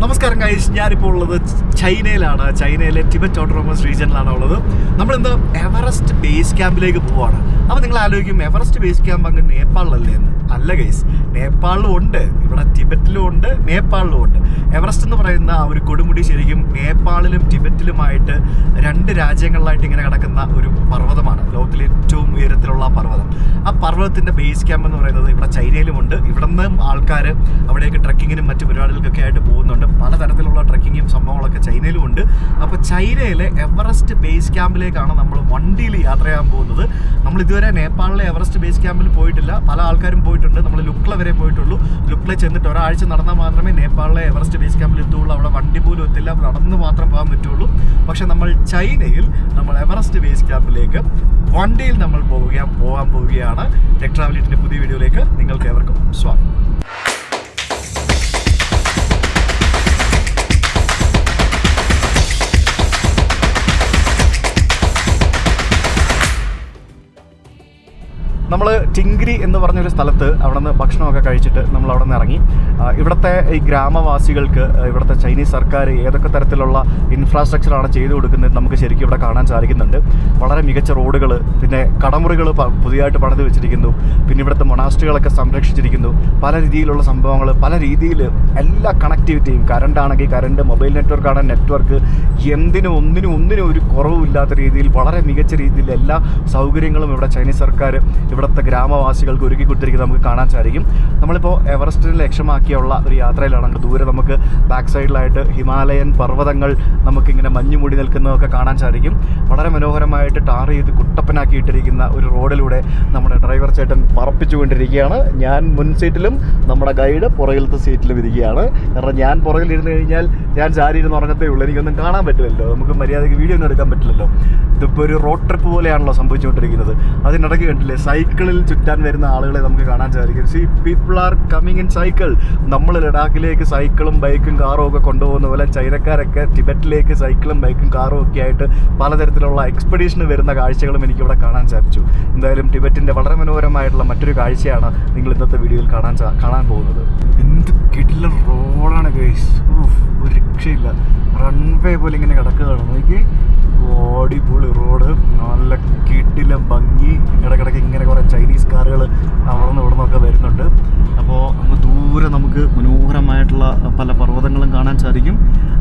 നമസ്കാരം ഗൈസ്, ഞാനിപ്പോൾ ഉള്ളത് ചൈനയിലാണ്. ചൈനയിലെ ടിബറ്റ് ഓട്ടോണമസ് റീജിയനിലാണ് ഉള്ളത്. നമ്മളിന്ന് എവറസ്റ്റ് ബേസ് ക്യാമ്പിലേക്ക് പോവാണ്. അപ്പോൾ നിങ്ങൾ ആലോചിക്കും, എവറസ്റ്റ് ബേസ് ക്യാമ്പ് അങ്ങ് നേപ്പാളിലല്ലേ എന്ന്. അല്ല ഗൈസ്, നേപ്പാളിലും ഉണ്ട്, ഇവിടെ ടിബറ്റിലും ഉണ്ട്, നേപ്പാളിലും ഉണ്ട്. എവറസ്റ്റ് എന്ന് പറയുന്ന ആ ഒരു കൊടുമുടി ശരിക്കും നേപ്പാളിലും ടിബറ്റിലുമായിട്ട് രണ്ട് രാജ്യങ്ങളിലായിട്ട് ഇങ്ങനെ കിടക്കുന്ന ഒരു പർവ്വതമാണ്. ലോകത്തിലെ ഏറ്റവും ഉയരത്തിലുള്ള പർവ്വതം. ആ പർവ്വതത്തിൻ്റെ ബേസ് ക്യാമ്പ് എന്ന് പറയുന്നത് ഇവിടെ ചൈനയിലുമുണ്ട്. ഇവിടെ നിന്നും ആൾക്കാർ അവിടേക്ക് ട്രക്കിങ്ങിനും മറ്റു പരിപാടികൾക്കൊക്കെ ആയിട്ട് പോകുന്നുണ്ട്. പലതരത്തിലുള്ള ട്രക്കിങ്ങും സംഭവങ്ങളൊക്കെ ചൈനയിലും ഉണ്ട്. അപ്പോൾ ചൈനയിലെ എവറസ്റ്റ് ബേസ് ക്യാമ്പിലേക്കാണ് നമ്മൾ വണ്ടിയിൽ യാത്ര ചെയ്യാൻ പോകുന്നത്. നമ്മൾ ഇതുവരെ നേപ്പാളിലെ എവറസ്റ്റ് ബേസ് ക്യാമ്പിൽ പോയിട്ടില്ല. പല ആൾക്കാരും പോയിട്ടുണ്ട്. നമ്മൾ ലുക്ല വരെ പോയിട്ടുള്ളൂ. ലുക്ല ചെന്നിട്ട് ഒരാഴ്ച നടന്നാൽ മാത്രമേ നേപ്പാളിലെ എവറസ്റ്റ് ബേസ് ക്യാമ്പിൽ എത്തുകയുള്ളൂ. അവിടെ വണ്ടി പോലും എത്തില്ല, നടന്ന് മാത്രം പോകാൻ പറ്റുള്ളൂ. പക്ഷെ നമ്മൾ ചൈനയിൽ നമ്മൾ എവറസ്റ്റ് ബേസ് ക്യാമ്പിലേക്ക് വണ്ടിയിൽ നമ്മൾ പോകാൻ പോവുകയാണ്. ടെക് ട്രാവലിറ്റിൻ്റെ പുതിയ വീഡിയോയിലേക്ക് നിങ്ങൾക്ക് ഏവർക്കും സ്വാഗതം. നമ്മൾ ടിങ്ക്രി എന്ന് പറഞ്ഞൊരു സ്ഥലത്ത് അവിടെ നിന്ന് ഭക്ഷണമൊക്കെ കഴിച്ചിട്ട് നമ്മൾ അവിടെ നിന്ന് ഇറങ്ങി. ഇവിടുത്തെ ഈ ഗ്രാമവാസികൾക്ക് ഇവിടുത്തെ ചൈനീസ് സർക്കാർ ഏതൊക്കെ തരത്തിലുള്ള ഇൻഫ്രാസ്ട്രക്ചറാണ് ചെയ്തു കൊടുക്കുന്നത് നമുക്ക് ശരിക്കും ഇവിടെ കാണാൻ സാധിക്കുന്നുണ്ട്. വളരെ മികച്ച റോഡുകൾ, പിന്നെ കടമുറികൾ പുതിയതായിട്ട് പണിത് വെച്ചിരിക്കുന്നു. പിന്നെ ഇവിടുത്തെ മൊണാസ്ട്രികളൊക്കെ സംരക്ഷിച്ചിരിക്കുന്നു. പല രീതിയിലുള്ള സംഭവങ്ങൾ, പല രീതിയിൽ എല്ലാ കണക്ടിവിറ്റിയും, കറണ്ടാണെങ്കിൽ കറണ്ട്, മൊബൈൽ നെറ്റ്വർക്കാണ് നെറ്റ്വർക്ക്, ഒന്നിനും ഒരു കുറവുമില്ലാത്ത രീതിയിൽ വളരെ മികച്ച രീതിയിൽ എല്ലാ സൗകര്യങ്ങളും ഇവിടെ ചൈനീസ് സർക്കാർ ഇവിടുത്തെ ഗ്രാമവാസികൾക്ക് ഒരുക്കി കൊടുത്തിരിക്കുന്നത് നമുക്ക് കാണാൻ സാധിക്കും. നമ്മളിപ്പോൾ എവറസ്റ്റിനെ ലക്ഷ്യമാക്കിയുള്ള ഒരു യാത്രയിലാണ്. ദൂരെ നമുക്ക് ബാക്ക് സൈഡിലായിട്ട് ഹിമാലയൻ പർവ്വതങ്ങൾ നമുക്കിങ്ങനെ മഞ്ഞ് മൂടി നിൽക്കുന്നതൊക്കെ കാണാൻ സാധിക്കും. വളരെ മനോഹരമായിട്ട് ടാർ ചെയ്ത് കുട്ടപ്പനാക്കിയിട്ടിരിക്കുന്ന ഒരു റോഡിലൂടെ നമ്മുടെ ഡ്രൈവർ ചേട്ടൻ പറപ്പിച്ചുകൊണ്ടിരിക്കുകയാണ്. ഞാൻ മുൻ സീറ്റിലും നമ്മുടെ ഗൈഡ് പുറകിലത്തെ സീറ്റിലും ഇരിക്കുകയാണ്. കാരണം ഞാൻ പുറകിലിരുന്ന് കഴിഞ്ഞാൽ ഞാൻ ചാരി ഇരുന്ന് ഉറങ്ങത്തേ ഉള്ളൂ. എനിക്കൊന്നും കാണാൻ പറ്റില്ലല്ലോ, നമുക്ക് മര്യാദയ്ക്ക് വീഡിയോ ഒന്നും എടുക്കാൻ പറ്റില്ലല്ലോ. ഇതിപ്പോൾ ഒരു റോഡ് ട്രിപ്പ് പോലെയാണല്ലോ സംഭവിച്ചുകൊണ്ടിരിക്കുന്നത്. അതിനിടയ്ക്ക് കണ്ടില്ലേ, സൈക്കിളിൽ ചുറ്റാൻ വരുന്ന ആളുകളെ നമുക്ക് കാണാൻ സാധിക്കും. See people are coming in cycle. നമ്മൾ ലഡാക്കിലേക്ക് സൈക്കിളും ബൈക്കും കാറും ഒക്കെ കൊണ്ടുപോകുന്ന പോലെ ചൈനക്കാരൊക്കെ ടിബറ്റിലേക്ക് സൈക്കിളും ബൈക്കും കാറും ഒക്കെ ആയിട്ട് പലതരത്തിലുള്ള എക്സ്പെഡീഷന് വരുന്ന കാഴ്ചകളും എനിക്കിവിടെ കാണാൻ സാധിച്ചു. എന്തായാലും ടിബറ്റിൻ്റെ വളരെ മനോഹരമായിട്ടുള്ള മറ്റൊരു കാഴ്ചയാണ് നിങ്ങൾ ഇന്നത്തെ വീഡിയോയിൽ കാണാൻ പോകുന്നത്. എന്ത് കിടിലൻ റോഡാണ് ഗൈസ്, ഒരു രക്ഷയില്ല. റൺവേ പോലെ ഇങ്ങനെ കിടക്കുകയാണ്. നോക്കി, അടിപൊളി റോഡ്, നല്ല കിടിലൻ ഭംഗി. ഇടയ്ക്കിടയ്ക്ക് ഇങ്ങനെ കുറേ ചൈനീസ് കാറുകൾ അവിടെ നിന്ന് ഇവിടെ നിന്നൊക്കെ വരുന്നുണ്ട്. അപ്പോൾ അങ്ങ് ദൂരെ നമുക്ക് മനോഹരമായിട്ടുള്ള പല പർവ്വതങ്ങളും കാണാൻ സാധിക്കും.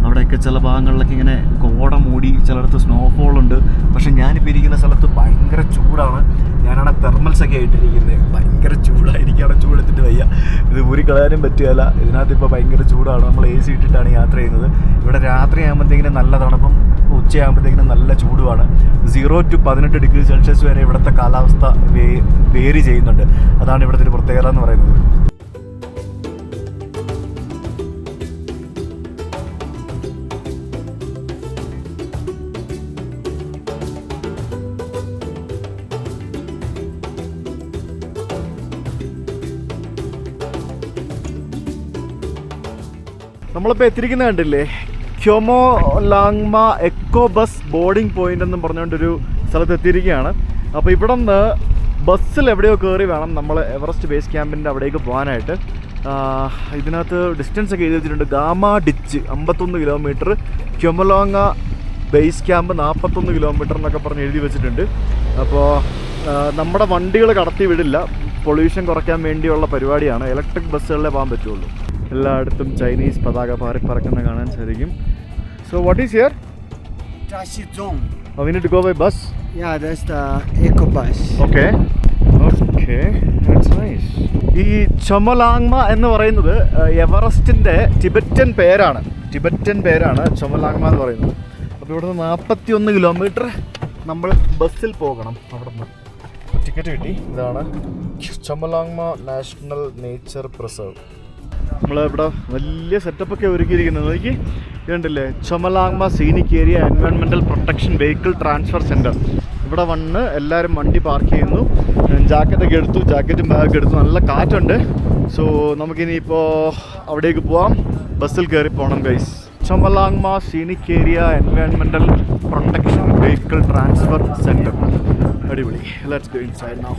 അവിടെയൊക്കെ ചില ഭാഗങ്ങളിലൊക്കെ ഇങ്ങനെ കോട മൂടി, ചിലയിടത്ത് സ്നോഫോളുണ്ട്. പക്ഷേ ഞാനിപ്പോൾ ഇരിക്കുന്ന സ്ഥലത്ത് ഭയങ്കര ചൂടാണ്. ഞാനാണ് തെർമൽസൊക്കെ ആയിട്ടിരിക്കുന്നത്. ഭയങ്കര ചൂടായിരിക്കുകയാണ്, ചൂടെടുത്തിട്ട് വയ്യ. ഇത് ഊരി കളയാനും പറ്റുകയില്ല. ഇതിനകത്ത് ഇപ്പോൾ ഭയങ്കര ചൂടാണ്. നമ്മൾ AC ഇട്ടിട്ടാണ് യാത്ര ചെയ്യുന്നത്. ഇവിടെ രാത്രി ആകുമ്പോഴത്തേക്കിനും നല്ല തണുപ്പും ഉച്ചയാകുമ്പോഴത്തേക്കിനും നല്ല ചൂടുമാണ്. 0 to 18 ഡിഗ്രി സെൽഷ്യസ് വരെ ഇവിടുത്തെ കാലാവസ്ഥ വേരി ചെയ്യുന്നുണ്ട്. അതാണ് ഇവിടുത്തെ ഒരു പ്രത്യേകത എന്ന് പറയുന്നത്. നമ്മളിപ്പോൾ എത്തിയിരിക്കുന്നത് കണ്ടില്ലേ, ക്യോമോലാങ്മ എക്കോ ബസ് ബോർഡിംഗ് പോയിൻ്റ് എന്നും പറഞ്ഞുകൊണ്ടൊരു സ്ഥലത്ത് എത്തിയിരിക്കുകയാണ്. അപ്പോൾ ഇവിടെ നിന്ന് ബസ്സിൽ എവിടെയോ കയറി വേണം നമ്മൾ എവറസ്റ്റ് ബേസ് ക്യാമ്പിൻ്റെ അവിടേക്ക് പോകാനായിട്ട്. ഇതിനകത്ത് ഡിസ്റ്റൻസ് ഒക്കെ എഴുതി വെച്ചിട്ടുണ്ട്. ഗാമ ഡിച്ച് 51 kilometre, Qomolangma base camp 41 kilometre എന്നൊക്കെ പറഞ്ഞ് എഴുതി വെച്ചിട്ടുണ്ട്. അപ്പോൾ നമ്മുടെ വണ്ടികൾ കടത്തി വിടില്ല, പൊല്യൂഷൻ കുറയ്ക്കാൻ വേണ്ടിയുള്ള പരിപാടിയാണ്. ഇലക്ട്രിക് ബസ്സുകളിലേ പോകാൻ പറ്റുള്ളൂ. എല്ലായിടത്തും ചൈനീസ് പതാക പറക്കുന്ന കാണാൻ സാധിക്കും. So what is here? Tashizong. Oh, we need to go by bus? Yeah, that's the eco bus. Okay, that's nice. ഈ ചൊമലാങ്മ എന്ന് പറയുന്നത് എവറസ്റ്റിൻ്റെ ടിബറ്റൻ പേരാണ് ചൊമലാങ്മ എന്ന് പറയുന്നത്. അപ്പോൾ ഇവിടുന്ന് 41 കിലോമീറ്റർ നമ്മൾ ബസ്സിൽ പോകണം. അവിടെ നിന്ന് ടിക്കറ്റ് കിട്ടി. ഇതാണ് ചൊമലാങ്മ നാഷണൽ നേച്ചർ പ്രിസർവ്. നമ്മളിവിടെ വലിയ സെറ്റപ്പൊക്കെ ഒരുക്കിയിരിക്കുന്നത്. നോക്കി, ഇതുണ്ടല്ലേ, Qomolangma scenic area environmental protection vehicle transfer centre. ഇവിടെ വന്ന് എല്ലാവരും വണ്ടി പാർക്ക് ചെയ്യുന്നു. ജാക്കറ്റൊക്കെ എടുത്തു, ജാക്കറ്റും ബാഗൊക്കെ എടുത്തു. നല്ല കാറ്റുണ്ട്. സോ നമുക്കിനിയിപ്പോൾ അവിടേക്ക് പോവാം. ബസ്സിൽ കയറി പോകണം guys. Qomolangma scenic area environmental protection vehicle transfer centre. അടിപൊളി. Let's go inside now.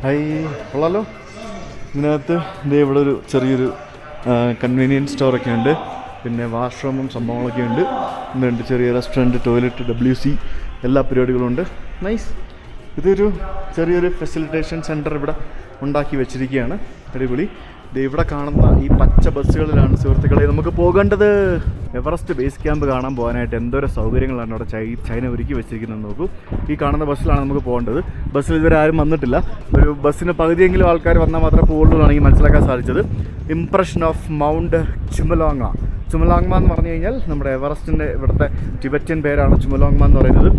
Hi, കൊള്ളാലോ. ഇതിനകത്ത് ഇവിടെ ഒരു ചെറിയൊരു കൺവീനിയൻസ് സ്റ്റോറൊക്കെ ഉണ്ട്. പിന്നെ വാഷ്റൂമും സംഭവങ്ങളൊക്കെ ഉണ്ട്. ഇന്നുണ്ട് ചെറിയ റെസ്റ്റോറൻറ്റ്, ടോയ്ലറ്റ്, WC എല്ലാ പരിപാടികളും ഉണ്ട്. നൈസ്. ഇതൊരു ചെറിയൊരു ഫെസിലിറ്റേഷൻ സെൻറ്റർ ഇവിടെ ഉണ്ടാക്കി വെച്ചിരിക്കുകയാണ്. അടിപൊളി. ഇത് ഇവിടെ കാണുന്ന ഈ പച്ച ബസ്സുകളിലാണ് സുഹൃത്തുക്കളെ നമുക്ക് പോകേണ്ടത്. എവറസ്റ്റ് ബേസ് ക്യാമ്പ് കാണാൻ പോകാനായിട്ട് എന്തോരം സൗകര്യങ്ങളാണ് അവിടെ ചൈന ഒരുക്കി വെച്ചിരിക്കുന്നത് നോക്കൂ. ഈ കാണുന്ന ബസ്സിലാണ് നമുക്ക് പോകേണ്ടത്. ബസ്സിൽ ഇതുവരെ ആരും വന്നിട്ടില്ല. ഒരു ബസ്സിന് പകുതിയെങ്കിലും ആൾക്കാർ വന്നാൽ മാത്രമേ പോകുള്ളൂ എന്നാണ് എനിക്ക് മനസ്സിലാക്കാൻ സാധിച്ചത്. Impression of Mount Qomolangma. Qomolangma എന്ന് പറഞ്ഞു കഴിഞ്ഞാൽ നമ്മുടെ എവറസ്റ്റിൻ്റെ ഇവിടുത്തെ ടിബറ്റൻ പേരാണ് ചുമലോങ്മ എന്ന് പറയുന്നത്.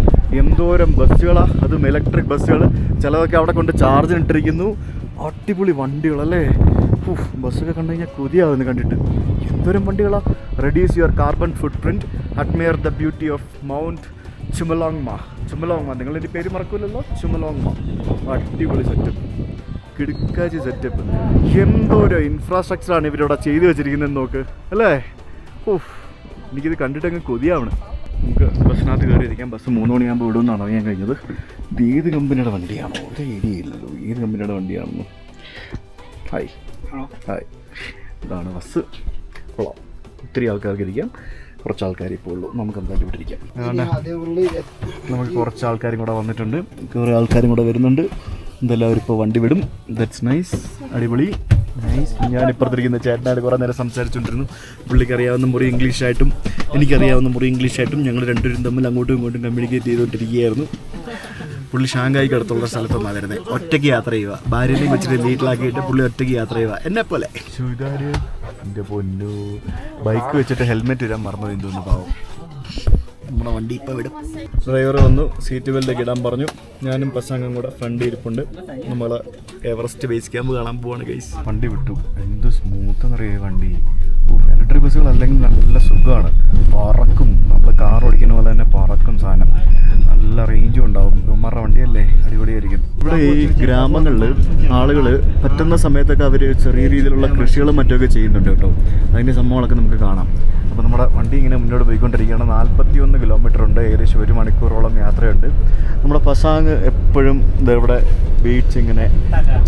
എന്തോരം ബസ്സുകളാണ്, അതും ഇലക്ട്രിക് ബസ്സുകൾ. ചിലതൊക്കെ അവിടെ കൊണ്ട് ചാർജിനിട്ടിരിക്കുന്നു. അടിപൊളി വണ്ടികളല്ലേ. ബസ്സൊക്കെ കണ്ടു കഴിഞ്ഞാൽ കൊതിയാവുന്നു കണ്ടിട്ട്. എന്തോരം വണ്ടികളാണ്. Reduce your carbon footprint, admire the beauty of Mount Qomolangma. Qomolangma, നിങ്ങളെൻ്റെ പേര് മറക്കില്ലല്ലോ, ചുമലോങ്മ. അടിപൊളി സെറ്റപ്പ്, കിടുക്കാച്ചി സെറ്റപ്പ്. എന്തോരോ ഇൻഫ്രാസ്ട്രക്ചറാണ് ഇവരിവിടെ ചെയ്തു വെച്ചിരിക്കുന്നത് നോക്ക് അല്ലേ. എനിക്കിത് കണ്ടിട്ടങ്ങ് കൊതിയാവണം. നമുക്ക് ബസ്സിനകത്ത് കയറിയിരിക്കാം. ബസ് 3 മണിയാകുമ്പോൾ വിടുമെന്നാണ് അറിയാൻ കഴിഞ്ഞത്. ഇത് ഏത് കമ്പനിയുടെ വണ്ടിയാണോ ഒരു ഐഡിയ ഇല്ലല്ലോ, ഏത് കമ്പനിയുടെ വണ്ടിയാണെന്ന്. ഹായ് ഹായ്, ഇതാണ് ബസ്. കൊള്ളാം. ഒത്തിരി ആൾക്കാർക്ക് ഇരിക്കാം, കുറച്ച് ആൾക്കാർ ഇപ്പോൾ ഉള്ളൂ. നമുക്ക് എന്തായാലും ഇവിടെ ഇരിക്കാം. നമുക്ക് കുറച്ച് ആൾക്കാരും കൂടെ വന്നിട്ടുണ്ട്, കുറേ ആൾക്കാരും കൂടെ വരുന്നുണ്ട്. എന്തെല്ലാം അവരിപ്പോൾ വണ്ടി വിടും. ദാറ്റ്സ് നൈസ്, അടിപൊളി, നൈസ്. ഞാനിപ്പുറത്തിരിക്കുന്ന ചേട്ടനായിട്ട് കുറേ നേരം സംസാരിച്ചുകൊണ്ടിരുന്നു. പുള്ളിക്ക് അറിയാവുന്ന മുറി ഇംഗ്ലീഷായിട്ടും എനിക്കറിയാവുന്ന മുറി ഇംഗ്ലീഷായിട്ടും ഞങ്ങൾ രണ്ടുപേരും തമ്മിൽ അങ്ങോട്ടും ഇങ്ങോട്ടും കമ്മ്യൂണിക്കേറ്റ് ചെയ്തുകൊണ്ടിരിക്കുകയായിരുന്നു. പുള്ളി ഷാങ്കായിക്ക് അടുത്തുള്ള സ്ഥലത്തൊന്നാണ് വരുന്നത്. ഒറ്റയ്ക്ക് യാത്ര ചെയ്യുക, ഭാര്യനെയും വെച്ചിട്ട് വീട്ടിലാക്കിയിട്ട് പുള്ളി ഒറ്റയ്ക്ക് യാത്ര ചെയ്യുക, എന്നെപ്പോലെ. ഇതാര് എൻ്റെ പൊന്നു, ബൈക്ക് വെച്ചിട്ട് ഹെൽമെറ്റ് ഇടാൻ മറന്നത് എന്തോന്ന് പാവം. നമ്മുടെ വണ്ടി ഇപ്പോൾ വിടും. ഡ്രൈവർ വന്നു, സീറ്റ് ബെൽറ്റൊക്കെ ഇടാൻ പറഞ്ഞു. ഞാനും പസാങ്ങും കൂടെ ഫ്രണ്ട് ഇരിപ്പുണ്ട്. നമ്മൾ എവറസ്റ്റ് ബേസ് ക്യാമ്പ് കാണാൻ പോവാണ് ഗൈസ്. വണ്ടി വിട്ടു. എന്ത് സ്മൂത്തെന്നറിയാം വണ്ടി. ഇലക്ട്രിക് ബസ്സുകൾ അല്ലെങ്കിൽ നല്ല സുഖമാണ്, പറക്കും. നമ്മൾ കാർ ഓടിക്കുന്ന പോലെ തന്നെ പറക്കും സാധനം. നല്ല റേഞ്ചും ഉണ്ടാവും. ഉമ്മറുടെ വണ്ടിയല്ലേ, അടിപൊളിയായിരിക്കും. ഇവിടെ ഈ ഗ്രാമങ്ങളിൽ ആളുകൾ പറ്റുന്ന സമയത്തൊക്കെ അവർ ചെറിയ രീതിയിലുള്ള കൃഷികളും മറ്റൊക്കെ ചെയ്യുന്നുണ്ട് കേട്ടോ. അതിൻ്റെ സംഭവങ്ങളൊക്കെ നമുക്ക് കാണാം. അപ്പോൾ നമ്മുടെ വണ്ടി ഇങ്ങനെ മുന്നോട്ട് പോയിക്കൊണ്ടിരിക്കുകയാണ്. 41 കിലോമീറ്റർ ഉണ്ട്, ഏകദേശം 1 മണിക്കൂറോളം യാത്രയുണ്ട്. നമ്മുടെ പസാങ് എപ്പോഴും ഇവിടെ ബീച്ച് ഇങ്ങനെ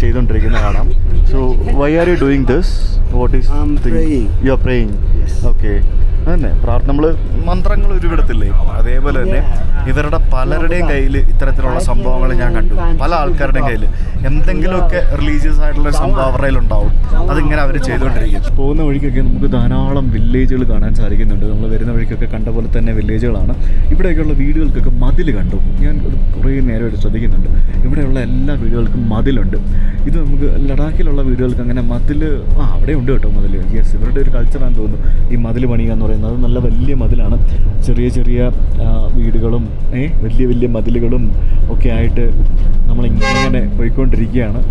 ചെയ്തുകൊണ്ടിരിക്കുന്ന കാണാം. So why are you doing this? What is you are praying? Okay, അതന്നെ നമ്മൾ മന്ത്രങ്ങൾ ഉരുവിടത്തില്ലേ, അതേപോലെ തന്നെ ഇവരുടെ പലരുടെയും കയ്യിൽ ഇത്തരത്തിലുള്ള സംഭവങ്ങൾ ഞാൻ കണ്ടു. പല ആൾക്കാരുടെയും കയ്യിൽ എന്തെങ്കിലുമൊക്കെ റിലീജിയസ് ആയിട്ടുള്ള സംഭവം അവരുടെ കയ്യിലുണ്ടാവും. അതിങ്ങനെ അവർ ചെയ്തുകൊണ്ടിരിക്കും. പോകുന്ന വഴിക്കൊക്കെ നമുക്ക് ധാരാളം വില്ലേജുകൾ കാണാൻ സാധിക്കുന്നുണ്ട്. നമ്മൾ വരുന്ന വഴിക്കൊക്കെ കണ്ട പോലെ തന്നെ വില്ലേജുകളാണ്. ഇവിടെയൊക്കെയുള്ള വീടുകൾക്കൊക്കെ മതിൽ കണ്ടു. ഞാൻ കുറേ നേരമായിട്ട് ശ്രദ്ധിക്കുന്നുണ്ട്. ഇവിടെയുള്ള എല്ലാ വീടുകൾക്കും മതിലുണ്ട്. ഇത് നമുക്ക് ലഡാക്കിലുള്ള വീടുകൾക്ക് അങ്ങനെ മതിൽ അവിടെ ഉണ്ട് കേട്ടോ, മതിൽ. യെസ്, ഇവരുടെ ഒരു കൾച്ചറാണെന്ന് തോന്നുന്നു ഈ മതിൽ പണിയുക എന്ന് പറയുന്നത്. അത് നല്ല വലിയ മതിലാണ്. ചെറിയ ചെറിയ വീടുകളും വലിയ വലിയ മതിലുകളും ഒക്കെ ആയിട്ട് നമ്മളിങ്ങനെ പോയിക്കൊണ്ടിരിക്കുകയാണ്.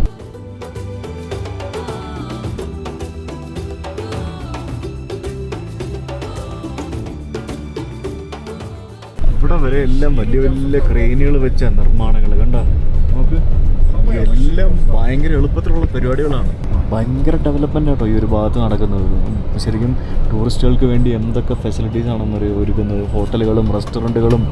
ഇവിടെ വരെ എല്ലാം വലിയ വലിയ ക്രെയിനുകൾ വെച്ച നിർമ്മാണങ്ങൾ കണ്ട നമുക്ക്. എല്ലാം ഭയങ്കര എളുപ്പത്തിലുള്ള പരിപാടികളാണ്. ഭയങ്കര ഡെവലപ്മെൻ്റ് ആട്ടോ ഈ ഒരു ഭാഗത്ത് നടക്കുന്നത്. ശരിക്കും ടൂറിസ്റ്റുകൾക്ക് വേണ്ടി എന്തൊക്കെ ഫെസിലിറ്റീസ് ആണെന്നറിയോ ഒരുക്കുന്നത്. ഹോട്ടലുകളും റെസ്റ്റോറൻറ്റുകളും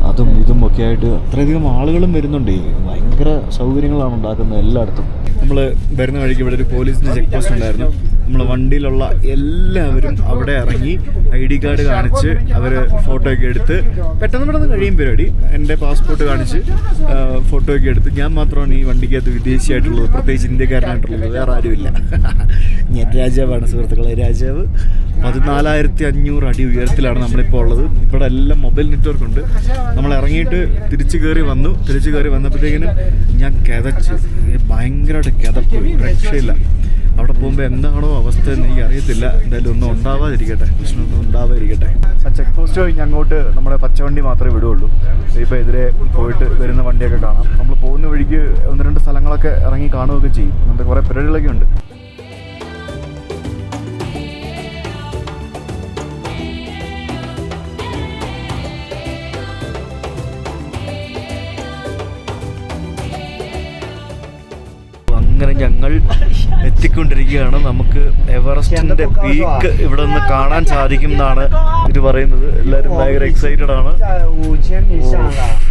അതും ഇതും ഒക്കെ ആയിട്ട് അത്രയധികം ആളുകളും വരുന്നുണ്ട്. ഭയങ്കര സൗകര്യങ്ങളാണ് ഉണ്ടാക്കുന്നത് എല്ലായിടത്തും. നമ്മൾ വരുന്ന വഴിക്ക് ഇവിടെ ഒരു പോലീസിൻ്റെ ചെക്ക് പോസ്റ്റ് ഉണ്ടായിരുന്നു. നമ്മൾ വണ്ടിയിലുള്ള എല്ലാവരും അവിടെ ഇറങ്ങി ID കാർഡ് കാണിച്ച് അവർ ഫോട്ടോയൊക്കെ എടുത്ത് പെട്ടെന്ന് കഴിയും പരിപാടി. എൻ്റെ പാസ്പോർട്ട് കാണിച്ച് ഫോട്ടോയൊക്കെ എടുത്ത്. ഞാൻ മാത്രമാണ് ഈ വണ്ടിക്കകത്ത് വിദേശിയായിട്ടുള്ളത്, പ്രത്യേകിച്ച് ഇന്ത്യക്കാരനായിട്ടുള്ളത്. വേറെ ആരുമില്ല. ഞാൻ രാജാവാണ് സുഹൃത്തുക്കളെ, രാജാവ്. 14,500 അടി ഉയരത്തിലാണ് നമ്മളിപ്പോൾ ഉള്ളത്. ഇവിടെ എല്ലാം മൊബൈൽ നെറ്റ്വർക്ക് ഉണ്ട്. നമ്മൾ ഇറങ്ങിയിട്ട് തിരിച്ച് കയറി വന്നപ്പോഴത്തേക്കിനും ഞാൻ കിതച്ച്, ഭയങ്കരമായിട്ട് കിതപ്പ്, രക്ഷയില്ല. അവിടെ പോകുമ്പോൾ എന്താണോ അവസ്ഥ എന്ന് എനിക്ക് അറിയത്തില്ല. എന്തായാലും ഒന്നും ഉണ്ടാവാതിരിക്കട്ടെ, പ്രശ്നമൊന്നും ഉണ്ടാവാതിരിക്കട്ടെ. ആ ചെക്ക് പോസ്റ്റ് കഴിഞ്ഞ് അങ്ങോട്ട് നമ്മുടെ പച്ചവണ്ടി മാത്രമേ വിടുകയുള്ളൂ. ഇപ്പോൾ എതിരെ പോയിട്ട് വരുന്ന വണ്ടിയൊക്കെ കാണാം. നമ്മൾ പോകുന്ന വഴിക്ക് 1-2 സ്ഥലങ്ങളൊക്കെ ഇറങ്ങി കാണുകയൊക്കെ ചെയ്യും. അങ്ങനത്തെ കുറേ പരിപാടികളൊക്കെ ഉണ്ട്. അങ്ങനെ ഞങ്ങൾ എത്തിക്കൊണ്ടിരിക്കുകയാണ്. നമുക്ക് എവറസ്റ്റിന്റെ പീക്ക് ഇവിടെ നിന്ന് കാണാൻ സാധിക്കും എന്നാണ് ഇത് പറയുന്നത്. എല്ലാവരും ഭയങ്കര എക്സൈറ്റഡ് ആണ്.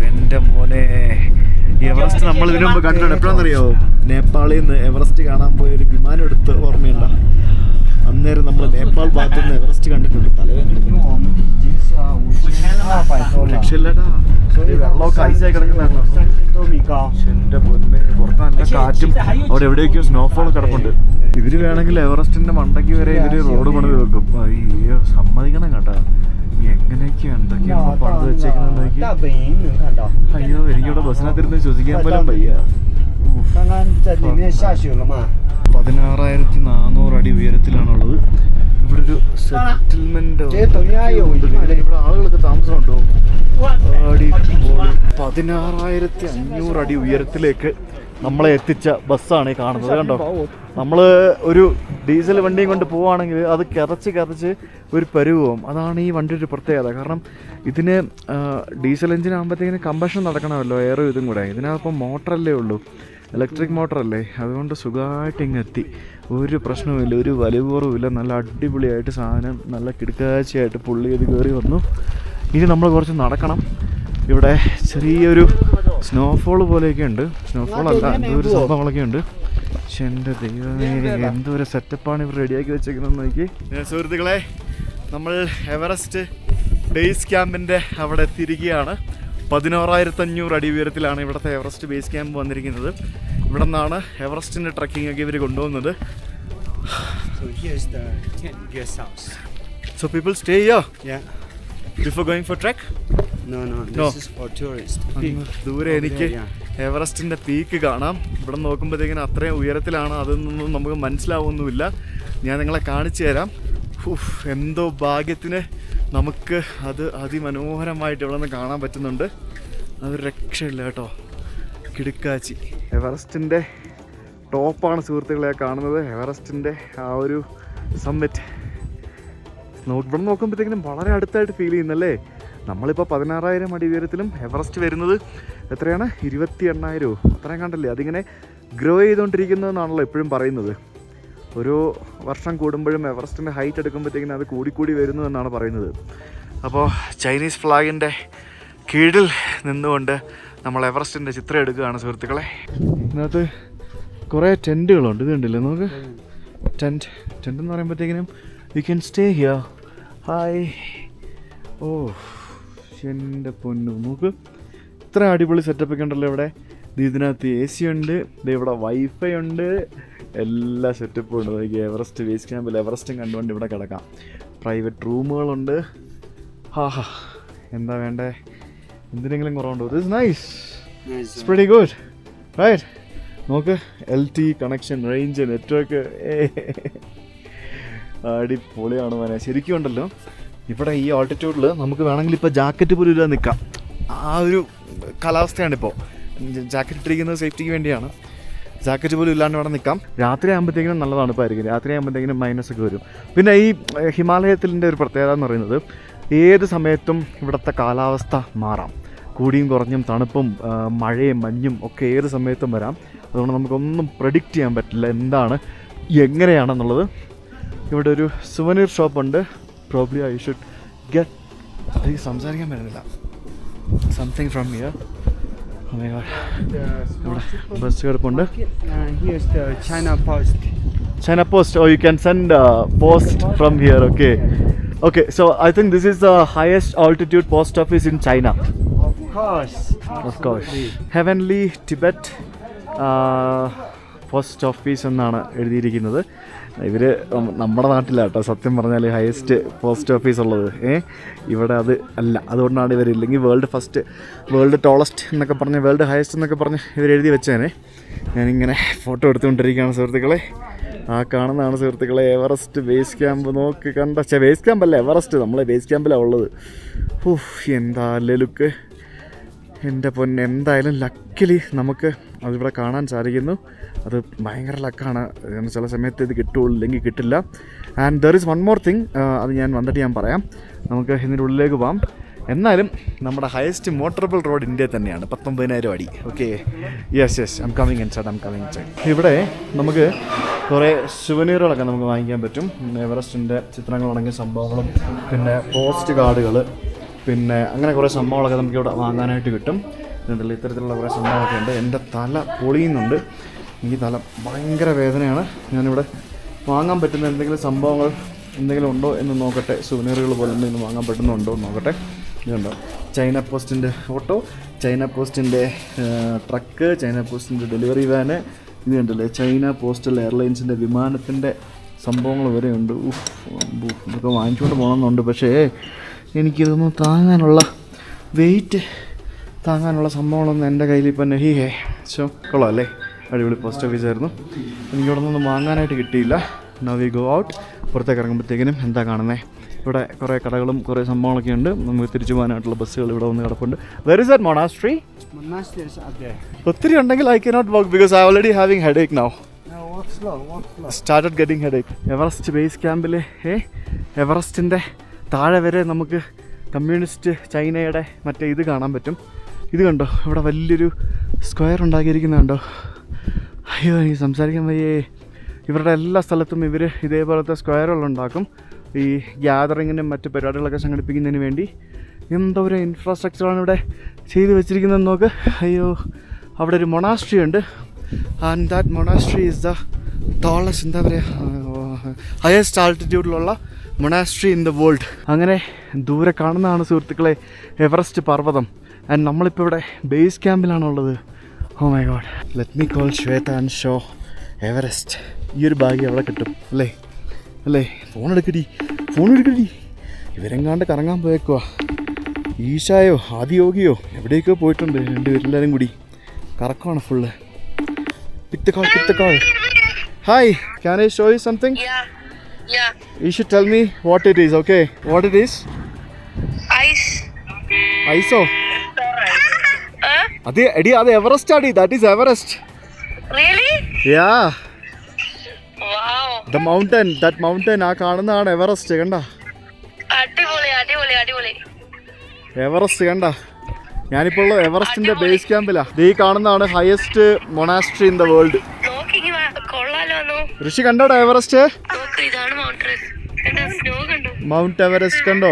എൻ്റെ മോനെ, എവറസ്റ്റ് നമ്മൾ ഇതിനു മുമ്പ് കണ്ടിട്ടുണ്ട്. എപ്പോഴാണെന്നറിയാമോ? നേപ്പാളിൽ നിന്ന് എവറസ്റ്റ് കാണാൻ പോയ ഒരു വിമാനം എടുത്ത് ഓർമ്മയുണ്ട? അന്നേരം നമ്മൾ നേപ്പാൾ ഭാഗത്തു നിന്ന് എവറസ്റ്റ് കണ്ടിട്ടുണ്ട്. തലവേദന 因为我们已经是5200多了， രക്ഷയില്ലടാ. 所以 വെള്ളമൊക്കെ ഐസായി കിടക്കുന്നതാണല്ലോ. 3000多米高。 എന്റെ പൊന്നെ, പുറത്ത് നല്ല കാറ്റും അവിടെ എവിടെയൊക്കെയോ സ്നോഫോൾ കിടപ്പുണ്ട്. ഇവര് വേണമെങ്കിൽ എവറസ്റ്റിന്റെ മണ്ടയ്ക്ക് വരെ ഇവര് റോഡ് പണിത് വെക്കും. അയ്യോ, സമ്മതിക്കണം കേട്ടാ. എങ്ങനെയൊക്കെയാ എന്തൊക്കെയാണ് പണ്ട് വെച്ചേക്കുന്നത്. 大本营能看到， അയ്യോ, എനിക്കിവിടെ ബസ്സിനകത്തിരുന്ന് ശ്വസിക്കാൻ പോലും വയ്യ. 刚刚在里面下雪了嘛？ 16,400 അടി ഉയരത്തിലാണുള്ളത്. ഇവിടെ ഒരു സെറ്റിൽമെന്റ്. ഇവിടെ ആളുകളൊക്കെ താമസമുണ്ടോ? 16,500 അടി ഉയരത്തിലേക്ക് നമ്മളെ എത്തിച്ച ബസ്സാണ് ഈ കാണുന്നത്. കണ്ടോ, നമ്മൾ ഒരു ഡീസൽ വണ്ടിയും കൊണ്ട് പോവുകയാണെങ്കിൽ അത് കിതച്ച് ഒരു പരുവവും. അതാണ് ഈ വണ്ടിയുടെ ഒരു പ്രത്യേകത. കാരണം ഇതിന് ഡീസൽ എഞ്ചിൻ ആകുമ്പോഴത്തേക്കിന് കമ്പഷൻ നടക്കണമല്ലോ, എയറും ഇതും കൂടെ. ഇതിനകപ്പം മോട്ടറല്ലേ ഉള്ളൂ, ഇലക്ട്രിക് മോട്ടറല്ലേ. അതുകൊണ്ട് സുഖമായിട്ട് ഇങ്ങെത്തി, ഒരു പ്രശ്നവുമില്ല, ഒരു വലിവുറവുമില്ല. നല്ല അടിപൊളിയായിട്ട് സാധനം നല്ല കിടക്കാഴ്ചയായിട്ട് പുള്ളി ഇത് കയറി വന്നു. ഇനി നമ്മൾ കുറച്ച് നടക്കണം. ഇവിടെ ചെറിയൊരു സ്നോഫോൾ പോലെയൊക്കെ ഉണ്ട്. സ്നോഫോൾ അല്ല, എന്തോ ഒരു സംഭവങ്ങളൊക്കെ ഉണ്ട്. പക്ഷെ എൻ്റെ ദൈവമേ, എന്തോ ഒരു സെറ്റപ്പാണ് ഇവർ റെഡിയാക്കി വെച്ചേക്കുന്നത് നോക്കി. സുഹൃത്തുക്കളെ, നമ്മൾ എവറസ്റ്റ് ബേസ് ക്യാമ്പിൻ്റെ അവിടെ എത്തിയിരിക്കുകയാണ്. 16,500 അടി ഉയരത്തിലാണ് ഇവിടുത്തെ എവറസ്റ്റ് ബേസ് ക്യാമ്പ് വന്നിരിക്കുന്നത്. ഇവിടെ നിന്നാണ് എവറസ്റ്റിൻ്റെ ട്രക്കിംഗ് ഒക്കെ ഇവർ കൊണ്ടുപോകുന്നത്. So here's the tent guest house. So people stay here Yeah. before going for trek? No, this No. is for tourists. ദൂരെ എനിക്ക് എവറസ്റ്റിൻ്റെ പീക്ക് കാണാം. ഇവിടെ നോക്കുമ്പോഴത്തേക്കിനും അത്രയും ഉയരത്തിലാണ്. അതൊന്നും നമുക്ക് മനസ്സിലാവുമൊന്നുമില്ല. ഞാൻ നിങ്ങളെ കാണിച്ചു തരാം. എന്തോ ഭാഗ്യത്തിന് നമുക്ക് അത് അതിമനോഹരമായിട്ട് ഇവിടെ നിന്ന് കാണാൻ പറ്റുന്നുണ്ട്. അതൊരു രക്ഷയില്ല കേട്ടോ, കിടുക്കാച്ചി. എവറസ്റ്റിൻ്റെ ടോപ്പാണ് സുഹൃത്തുക്കളെ കാണുന്നത്. എവറസ്റ്റിൻ്റെ ആ ഒരു സമ്മിറ്റ് ഇവിടെ നോക്കുമ്പോഴത്തേക്കിനും വളരെ അടുത്തായിട്ട് ഫീൽ ചെയ്യുന്നല്ലേ. നമ്മളിപ്പോൾ 16,000 അടി ഉയരത്തിലും എവറസ്റ്റ് വരുന്നത് എത്രയാണ്, 28,000 അത്രയും കണ്ടല്ലേ. അതിങ്ങനെ ഗ്രോ ചെയ്തുകൊണ്ടിരിക്കുന്നതെന്നാണല്ലോ എപ്പോഴും പറയുന്നത്. ഓരോ വർഷം കൂടുമ്പോഴും എവറസ്റ്റിൻ്റെ ഹൈറ്റ് എടുക്കുമ്പോഴത്തേക്കിനും അത് കൂടിക്കൂടി വരുന്നു എന്നാണ് പറയുന്നത്. അപ്പോൾ ചൈനീസ് ഫ്ലാഗിൻ്റെ കീഴിൽ നിന്നുകൊണ്ട് നമ്മൾ എവറസ്റ്റിൻ്റെ ചിത്രം എടുക്കുകയാണ് സുഹൃത്തുക്കളെ. ഇതിനകത്ത് കുറേ ടെൻറ്റുകളുണ്ട്. ഇത് കണ്ടില്ലേ നമുക്ക്, ടെൻറ്റ് എന്ന് പറയുമ്പോഴത്തേക്കിനും you can stay here. Hi. ഓ എൻ്റെ പൊന്നു, നോക്ക് ഇത്ര അടിപൊളി സെറ്റപ്പൊക്കെ ഉണ്ടല്ലോ ഇവിടെ. ഇതിനകത്ത് AC ഉണ്ട്, ഇവിടെ വൈഫൈ ഉണ്ട്, എല്ലാ സെറ്റപ്പും ഉണ്ട്. നോക്കി, എവറസ്റ്റ് ബേസ് ക്യാമ്പിൽ എവറസ്റ്റും കണ്ടുകൊണ്ട് ഇവിടെ കിടക്കാം. പ്രൈവറ്റ് റൂമുകളുണ്ട്. ഹാ, എന്താ വേണ്ടേ, എന്തിനെങ്കിലും കുറവുണ്ടോ? This nice, it's pretty good right. നോക്ക്, LTE കണക്ഷൻ, റേഞ്ച്, നെറ്റ്വർക്ക്, അടിപൊളിയാണ് മോനെ. ശരിക്കും ഉണ്ടല്ലോ ഇവിടെ ഈ ആൾട്ടിറ്റ്യൂഡിൽ നമുക്ക് വേണമെങ്കിൽ ഇപ്പോൾ ജാക്കറ്റ് പോലും ഇല്ലാതെ നിൽക്കാം. ആ ഒരു കാലാവസ്ഥയാണ് ഇപ്പോൾ. ജാക്കറ്റ് ഇട്ടിരിക്കുന്നത് സേഫ്റ്റിക്ക് വേണ്ടിയാണ്. ജാക്കറ്റ് പോലും ഇല്ലാണ്ട് ഇവിടെ നിൽക്കാം. രാത്രി ആകുമ്പോഴത്തേക്കിനും നല്ല തണുപ്പായിരിക്കും. രാത്രി ആകുമ്പോഴത്തേക്കിനും മൈനസൊക്കെ വരും. പിന്നെ ഈ ഹിമാലയത്തിൻ്റെ ഒരു പ്രത്യേകത എന്ന് പറയുന്നത് ഏത് സമയത്തും ഇവിടുത്തെ കാലാവസ്ഥ മാറാം. കൂടിയും കുറഞ്ഞും തണുപ്പും മഴയും മഞ്ഞും ഒക്കെ ഏത് സമയത്തും വരാം. അതുകൊണ്ട് നമുക്കൊന്നും പ്രെഡിക്റ്റ് ചെയ്യാൻ പറ്റില്ല എന്താണ് എങ്ങനെയാണെന്നുള്ളത്. ഇവിടെ ഒരു സുവനീർ ഷോപ്പുണ്ട്. പ്രോബ്ലി ഐ ഷുഡ് ഗെറ്റ്, എനിക്ക് സംസാരിക്കാൻ പറ്റുന്നില്ല, സംതിങ് ഫ്രം ഹിയർ. ഇവിടെ ബസ് കിടപ്പുണ്ട്. Here's the China Post. China Post. Oh, you can send post from here. Okay, so I think this is the highest altitude post office in China. Of course. Heavenly Tibet post office എന്നാണ് എഴുതിയിരിക്കുന്നത്. ഇവർ നമ്മുടെ നാട്ടിലാട്ടോ സത്യം പറഞ്ഞാൽ highest post office ഉള്ളത്. ഇവിടെ അത് അല്ല. അതുകൊണ്ടാണ് ഇവർ, ഇല്ലെങ്കിൽ വേൾഡ് ടോളസ്റ്റ് എന്നൊക്കെ പറഞ്ഞ്, വേൾഡ് ഹയസ്റ്റ് എന്നൊക്കെ പറഞ്ഞ് ഇവർ എഴുതി വെച്ചേനെ. ഞാനിങ്ങനെ ഫോട്ടോ എടുത്തുകൊണ്ടിരിക്കുകയാണ് സുഹൃത്തുക്കളെ. ആ കാണുന്നതാണ് സുഹൃത്തുക്കളെ എവറസ്റ്റ് ബേസ് ക്യാമ്പ്. നോക്ക്, കണ്ട, ബേസ് ക്യാമ്പല്ല എവറസ്റ്റ്, നമ്മൾ ബേസ് ക്യാമ്പിലാണ് ഉള്ളത്. എന്താ ലുക്ക്, എൻ്റെ പൊന്നെ. എന്തായാലും ലക്കിലി നമുക്ക് അതിവിടെ കാണാൻ സാധിക്കുന്നു. അത് ഭയങ്കര ലക്കാണ്. ചില സമയത്ത് ഇത് കിട്ടുള്ളൂ, ഇല്ലെങ്കിൽ കിട്ടില്ല. And there is one more thing, അത് ഞാൻ വന്നിട്ട് ഞാൻ പറയാം. നമുക്ക് ഇതിൻ്റെ ഉള്ളിലേക്ക് പോകാം. എന്നാലും നമ്മുടെ ഹയസ്റ്റ് മോട്ടറബിൾ റോഡ് ഇന്ത്യയിൽ തന്നെയാണ്, 19,000 അടി. Okay, yes I am coming inside. ഇവിടെ നമുക്ക് കുറേ സുവനീറുകളൊക്കെ നമുക്ക് വാങ്ങിക്കാൻ പറ്റും. എവറസ്റ്റിൻ്റെ ചിത്രങ്ങളടങ്ങിയ സംഭവങ്ങളും പിന്നെ പോസ്റ്റ് കാർഡുകൾ, പിന്നെ അങ്ങനെ കുറേ സംഭവങ്ങളൊക്കെ നമുക്ക് ഇവിടെ വാങ്ങാനായിട്ട് കിട്ടും. ഇതിൽ ഇത്തരത്തിലുള്ള കുറേ സംഭവങ്ങളൊക്കെ ഉണ്ട്. എൻ്റെ തല പൊളിയുന്നുണ്ട്, എനിക്ക് തല ഭയങ്കര വേദനയാണ്. ഞാനിവിടെ വാങ്ങാൻ പറ്റുന്ന എന്തെങ്കിലും സംഭവങ്ങൾ എന്തെങ്കിലും ഉണ്ടോ എന്ന് നോക്കട്ടെ. സുവനീറുകൾ പോലെ എന്തെങ്കിലും വാങ്ങാൻ പറ്റുന്നുണ്ടോ എന്ന് നോക്കട്ടെ. ഇതുണ്ടോ ചൈന പോസ്റ്റിൻ്റെ ഓട്ടോ, ചൈന പോസ്റ്റിൻ്റെ ട്രക്ക്, ചൈന പോസ്റ്റിൻ്റെ ഡെലിവറി വാന്, ഇത് കണ്ടല്ലേ ചൈന പോസ്റ്റൽ എയർലൈൻസിൻ്റെ വിമാനത്തിൻ്റെ സംഭവങ്ങൾ വരെ ഉണ്ട്. ഇതൊക്കെ വാങ്ങിച്ചുകൊണ്ട് പോകണമെന്നുണ്ട്. പക്ഷേ എനിക്കിതൊന്നും താങ്ങാനുള്ള വെയിറ്റ് താങ്ങാനുള്ള സംഭവങ്ങളൊന്നും എൻ്റെ കയ്യിൽ ഇപ്പം നഹിഹേ. കൊള്ളാം അല്ലേ, അടിപൊളി പോസ്റ്റ് ഓഫീസ് ആയിരുന്നു. എനിക്കിവിടെ നിന്നൊന്നും വാങ്ങാനായിട്ട് കിട്ടിയില്ല. Now we go out. പുറത്തേക്ക് ഇറങ്ങുമ്പോഴത്തേക്കിനും എന്താ കാണുന്നത്, ഇവിടെ കുറേ കടകളും കുറേ സംഭവങ്ങളൊക്കെ ഉണ്ട്. നമുക്ക് തിരിച്ചു പോകാനായിട്ടുള്ള ബസ്സുകൾ ഇവിടെ വന്ന് കിടപ്പുണ്ട്. Where is that monastery? ഒത്തിരി ഉണ്ടെങ്കിൽ I cannot walk because I already having headache now. Started getting headache. Everest base ക്യാമ്പിൽ എവറസ്റ്റിൻ്റെ താഴെ വരെ നമുക്ക് കമ്മ്യൂണിസ്റ്റ് ചൈനയുടെ മറ്റേ ഇത് കാണാൻ പറ്റും. ഇത് കണ്ടോ, ഇവിടെ വലിയൊരു സ്ക്വയർ ഉണ്ടാക്കിയിരിക്കുന്നുണ്ടോ? അയ്യോ എനിക്ക് സംസാരിക്കാൻ വയ്യേ. ഇവരുടെ എല്ലാ സ്ഥലത്തും ഇവർ ഇതേപോലത്തെ സ്ക്വയറുകളുണ്ടാക്കും ഈ ഗ്യാതറിങ്ങിനും മറ്റ് പരിപാടികളൊക്കെ സംഘടിപ്പിക്കുന്നതിന് വേണ്ടി. എന്തോ ഒരു ഇൻഫ്രാസ്ട്രക്ചറാണ് ഇവിടെ ചെയ്ത് വെച്ചിരിക്കുന്നതെന്ന് നോക്ക്. അയ്യോ, അവിടെ ഒരു മൊണാസ്ട്രി ഉണ്ട്. And that monastery is the tallest, എന്താ പറയുക, ഹയസ്റ്റ് ആൾട്ടിറ്റ്യൂഡിലുള്ള മൊണാസ്ട്രി ഇൻ ദ വേൾഡ്. അങ്ങനെ ദൂരെ കാണുന്നതാണ് സുഹൃത്തുക്കളെ എവറസ്റ്റ് പർവ്വതം. ആൻഡ് നമ്മളിപ്പോൾ ഇവിടെ ബേസ് ക്യാമ്പിലാണുള്ളത്. Oh my God, let me call Shweta and show Everest. ഈ ഒരു ഭാഗ്യം അവിടെ കിട്ടും അല്ലേ അല്ലേ? ഫോൺ എടുക്കടി. ഇവരെങ്ങാണ്ട് കറങ്ങാൻ പോയേക്കുവാ. ഈശായോ ആദിയോഗിയോ എവിടേക്കോ പോയിട്ടുണ്ട് രണ്ടുപേരെല്ലാവരും കൂടി. കറക്കമാണ് ഫുള്ള്. പിത്തക്കാൾ. Hi, can I show you something? Yeah. You should tell me what it is, okay? What it is? Ice. Ice-o? Adi Everest adi. That is Everest. Really? Yeah. Wow. The mountain. That mountain. ആ കാണുന്നതാണ് Everest. കണ്ട? അടിപൊളി. Everest കണ്ട? ഞാനിപ്പോൾ ഉള്ളത് എവറസ്റ്റിന്റെ base ക്യാമ്പിലാ. ഈ കാണുന്നതാണ് highest monastery in the world. Rishi കണ്ടോടാ എവറസ്റ്റ്? മൗണ്ട് എവറസ്റ്റ് കണ്ടോ?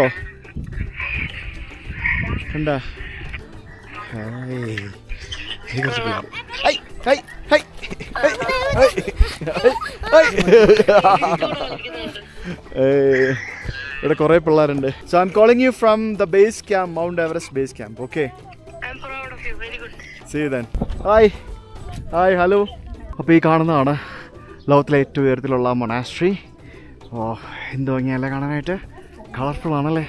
കണ്ട? ഇവിടെ കുറേ പിള്ളേരുണ്ട്. So I am calling you from the base camp, Mount Everest base camp. Okay, see you then. Hi hello. അപ്പോൾ ഈ കാണുന്നതാണ് ലോകത്തിലെ ഏറ്റവും ഉയരത്തിലുള്ള മൊണാസ്ട്രി. ഓ, എന്ത് ഭംഗിയല്ലേ കാണാനായിട്ട്, കളർഫുള്ളാണല്ലേ.